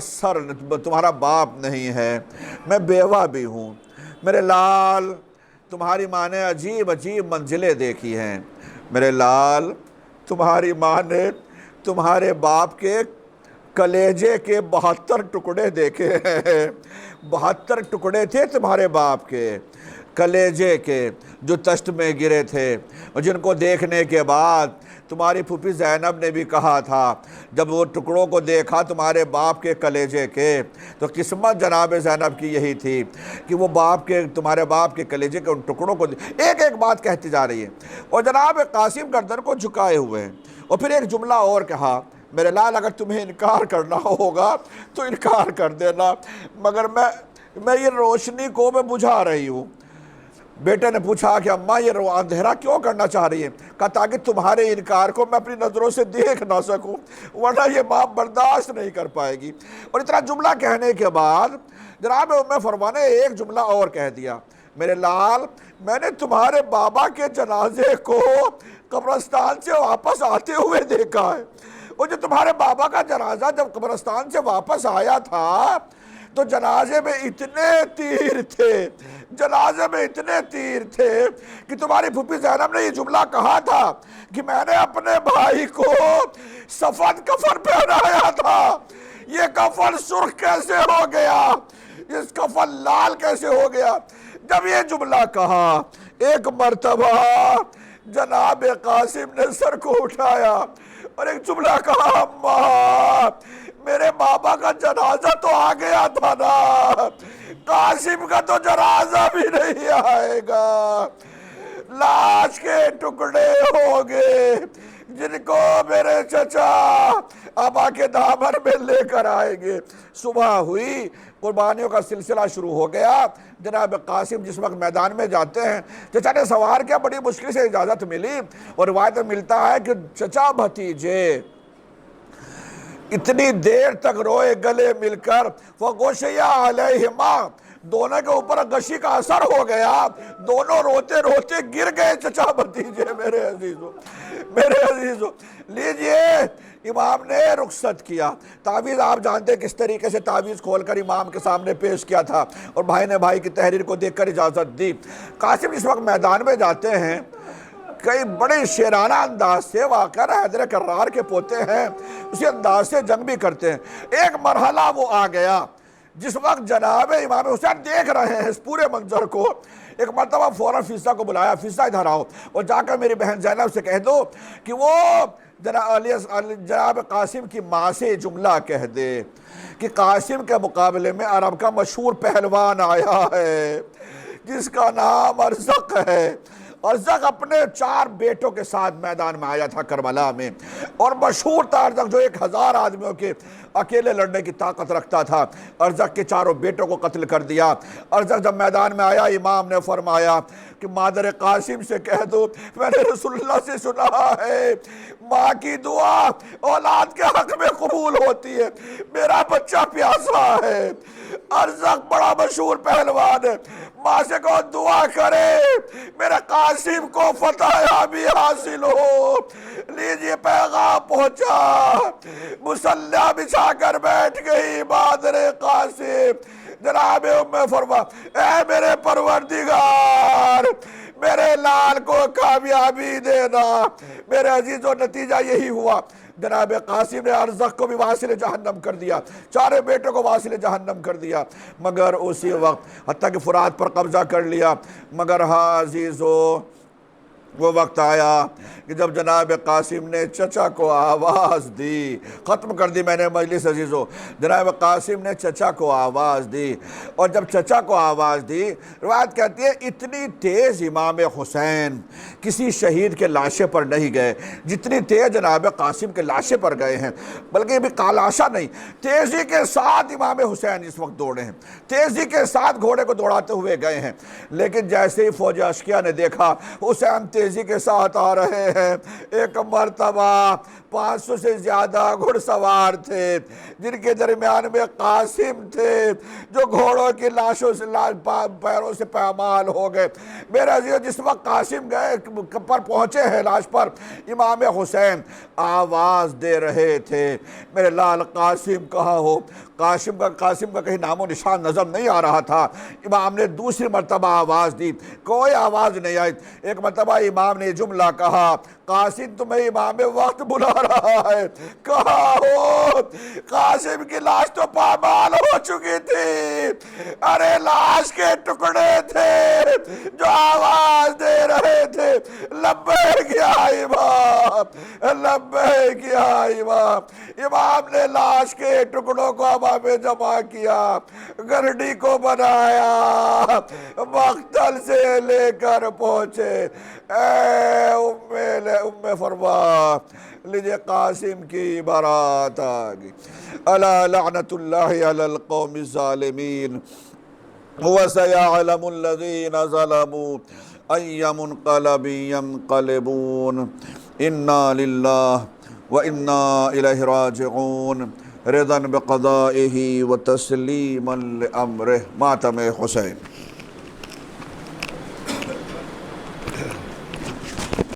تمہارا باپ نہیں ہے، میں بیوہ بھی ہوں۔ میرے لال تمہاری ماں نے عجیب عجیب منزلیں دیکھی ہیں، میرے لال تمہاری ماں نے تمہارے باپ کے کلیجے کے 72 ٹکڑے دیکھے ہیں، 72 ٹکڑے تھے تمہارے باپ کے کلیجے کے جو تشت میں گرے تھے، اور جن کو دیکھنے کے بعد تمہاری پھوپھی زینب نے بھی کہا تھا، جب وہ ٹکڑوں کو دیکھا تمہارے باپ کے کلیجے کے، تو قسمت جناب زینب کی یہی تھی کہ وہ تمہارے باپ کے کلیجے کے ان ٹکڑوں کو ایک ایک بات کہتی جا رہی ہے۔ اور جناب قاسم گردن کو جھکائے ہوئے ہیں، اور پھر ایک جملہ اور کہا، میرے لال اگر تمہیں انکار کرنا ہوگا تو انکار کر دینا، مگر میں یہ روشنی کو میں بجھا رہی ہوں۔ بیٹے نے پوچھا کہ اماں یہ اندھیرا کیوں کرنا چاہ رہی ہے؟ کہا تاکہ تمہارے انکار کو میں اپنی نظروں سے دیکھ نہ سکوں، ورنہ یہ ماں برداشت نہیں کر پائے گی۔ اور اتنا جملہ کہنے کے بعد جناب ام فروہ نے ایک جملہ اور کہہ دیا، میرے لال میں نے تمہارے بابا کے جنازے کو قبرستان سے واپس آتے ہوئے دیکھا ہے، اور جو تمہارے بابا کا جنازہ جب قبرستان سے واپس آیا تھا تو جنازے میں اتنے تیر تھے کہ تمہاری پھوپھی زینب نے یہ جملہ کہا تھا کہ میں نے اپنے بھائی کو سفید کفن پہنایا تھا، یہ کفن سرخ کیسے ہو گیا، اس کفن لال کیسے ہو گیا۔ جب یہ جملہ کہا ایک مرتبہ جناب قاسم نے سر کو اٹھایا اور ایک جملہ کہا، اماں میرے بابا کا جنازہ تو آ گیا تھا نا، قاسم کا تو جنازہ بھی نہیں آئے گا، لاش کے ٹکڑے ہو گئے، جن کو میرے چچا ابا کے دامن میں لے کر آئیں گے۔ صبح ہوئی، قربانیوں کا سلسلہ شروع ہو گیا۔ جناب قاسم جس وقت میدان میں جاتے ہیں، چچا نے سوار کیا، بڑی مشکل سے اجازت ملی، اور روایت میں ملتا ہے کہ چچا بھتیجے اتنی دیر تک روئے گلے مل کر، فغشی علیہما، دونوں کے اوپر غشی کا اثر ہو گیا، دونوں روتے روتے گر گئے چچا بھتیجے۔ میرے عزیزو لیجئے، امام نے رخصت کیا۔ تعویذ آپ جانتے کس طریقے سے تعویذ کھول کر امام کے سامنے پیش کیا تھا، اور بھائی نے بھائی کی تحریر کو دیکھ کر اجازت دی۔ قاسم اس وقت میدان میں جاتے ہیں، کئی بڑے شیرانہ انداز سے، واقعہ حیدر کرار کے پوتے ہیں، اسی انداز سے جنگ بھی کرتے ہیں۔ ایک مرحلہ وہ آ گیا جس وقت جناب امام حسین دیکھ رہے ہیں اس پورے منظر کو۔ ایک مرتبہ فوراً فیصہ کو بلایا، فیصہ ادھر آؤ، اور جا کر میری بہن زینب سے کہہ دو کہ وہ جناب قاسم کی ماں سے جملہ کہہ دے کہ قاسم کے مقابلے میں عرب کا مشہور پہلوان آیا ہے جس کا نام ارزق ہے۔ ارزق اپنے 4 بیٹوں کے ساتھ میدان میں آیا تھا کربلا میں، اور مشہور تھا ارزق، جو 1000 آدمیوں کے اکیلے لڑنے کی طاقت رکھتا تھا۔ ارزق کے 4 بیٹوں کو قتل کر دیا۔ ارزق جب میدان میں آیا، امام نے فرمایا کہ مادر قاسم سے کہہ دو، میں نے رسول اللہ سے سنا ہے ماں کی دعا اولاد کے حق میں قبول ہوتی ہے، میرا بچہ پیاسا ہے۔ ارزق بڑا مشہور پہلوان ہے، ماں سے کہو دعا کرے میرے قاسم کو فتح یابی حاصل ہو۔ لیجئے پیغام پہنچا، مصلیٰ بچھا کر بیٹھ گئی مادر قاسم۔ جناب فرما، اے میرے پروردگار، میرے لال کو کامیابی دینا۔ میرے عزیزو، نتیجہ یہی ہوا، جناب قاسم نے ارزق کو بھی واصل جہنم کر دیا، 4 بیٹوں کو واصل جہنم کر دیا، مگر اسی وقت حتیٰ کہ فرات پر قبضہ کر لیا۔ مگر ہاں عزیزو، وہ وقت آیا کہ جب جناب قاسم نے چچا کو آواز دی، ختم کر دی میں نے مجلس عزیزو، جناب قاسم نے چچا کو آواز دی، اور جب چچا کو آواز دی، روایت کہتی ہے اتنی تیز امام حسین کسی شہید کے لاشے پر نہیں گئے جتنی تیز جناب قاسم کے لاشے پر گئے ہیں، بلکہ یہ بھی کالاشا نہیں، تیزی کے ساتھ امام حسین اس وقت دوڑے ہیں، تیزی کے ساتھ گھوڑے کو دوڑاتے ہوئے گئے ہیں۔ لیکن جیسے ہی فوج اشکیا نے دیکھا حسین تیزی کے ساتھ آ رہے ہیں، ایک مرتبہ 500 سے زیادہ گھڑ سوار تھے، جن کے درمیان میں قاسم تھے، جو گھوڑوں کی لاشوں سے پیروں سے پامال ہو گئے۔ میرے عزیزو، جس وقت قاسم گئے پر پہنچے ہیں لاش پر، امام حسین آواز دے رہے تھے، میرے لال قاسم کہاں ہو؟ قاسم کا کہیں نام و نشان نظر نہیں آ رہا تھا۔ امام نے دوسری مرتبہ آواز دی، کوئی آواز نہیں آئی۔ ایک مرتبہ امام نے جملہ کہا، قاسم تمہیں امام وقت بلا رہا ہے، کہاں ہو؟ قاسم کی لاش تو پامال ہو چکی تھی، ارے لاش کے ٹکڑے تھے جو آواز دے رہے تھے، لبیک یا امام، لبیک یا امام۔ امام نے لاش کے ٹکڑوں کو ہوا میں جمع کیا، گرڈی کو بنایا، مقتل سے لے کر پہنچے۔ اے ام فرما، لیجئے قاسم کی بارات آگئی۔ الا لعنت اللہ علی القوم الظالمین وسيعلم الذين ظلموا أي منقلب ينقلبون إنا لله وإنا إليه راجعون رضا بقضائه وتسليما لأمره۔ ماتم حسین۔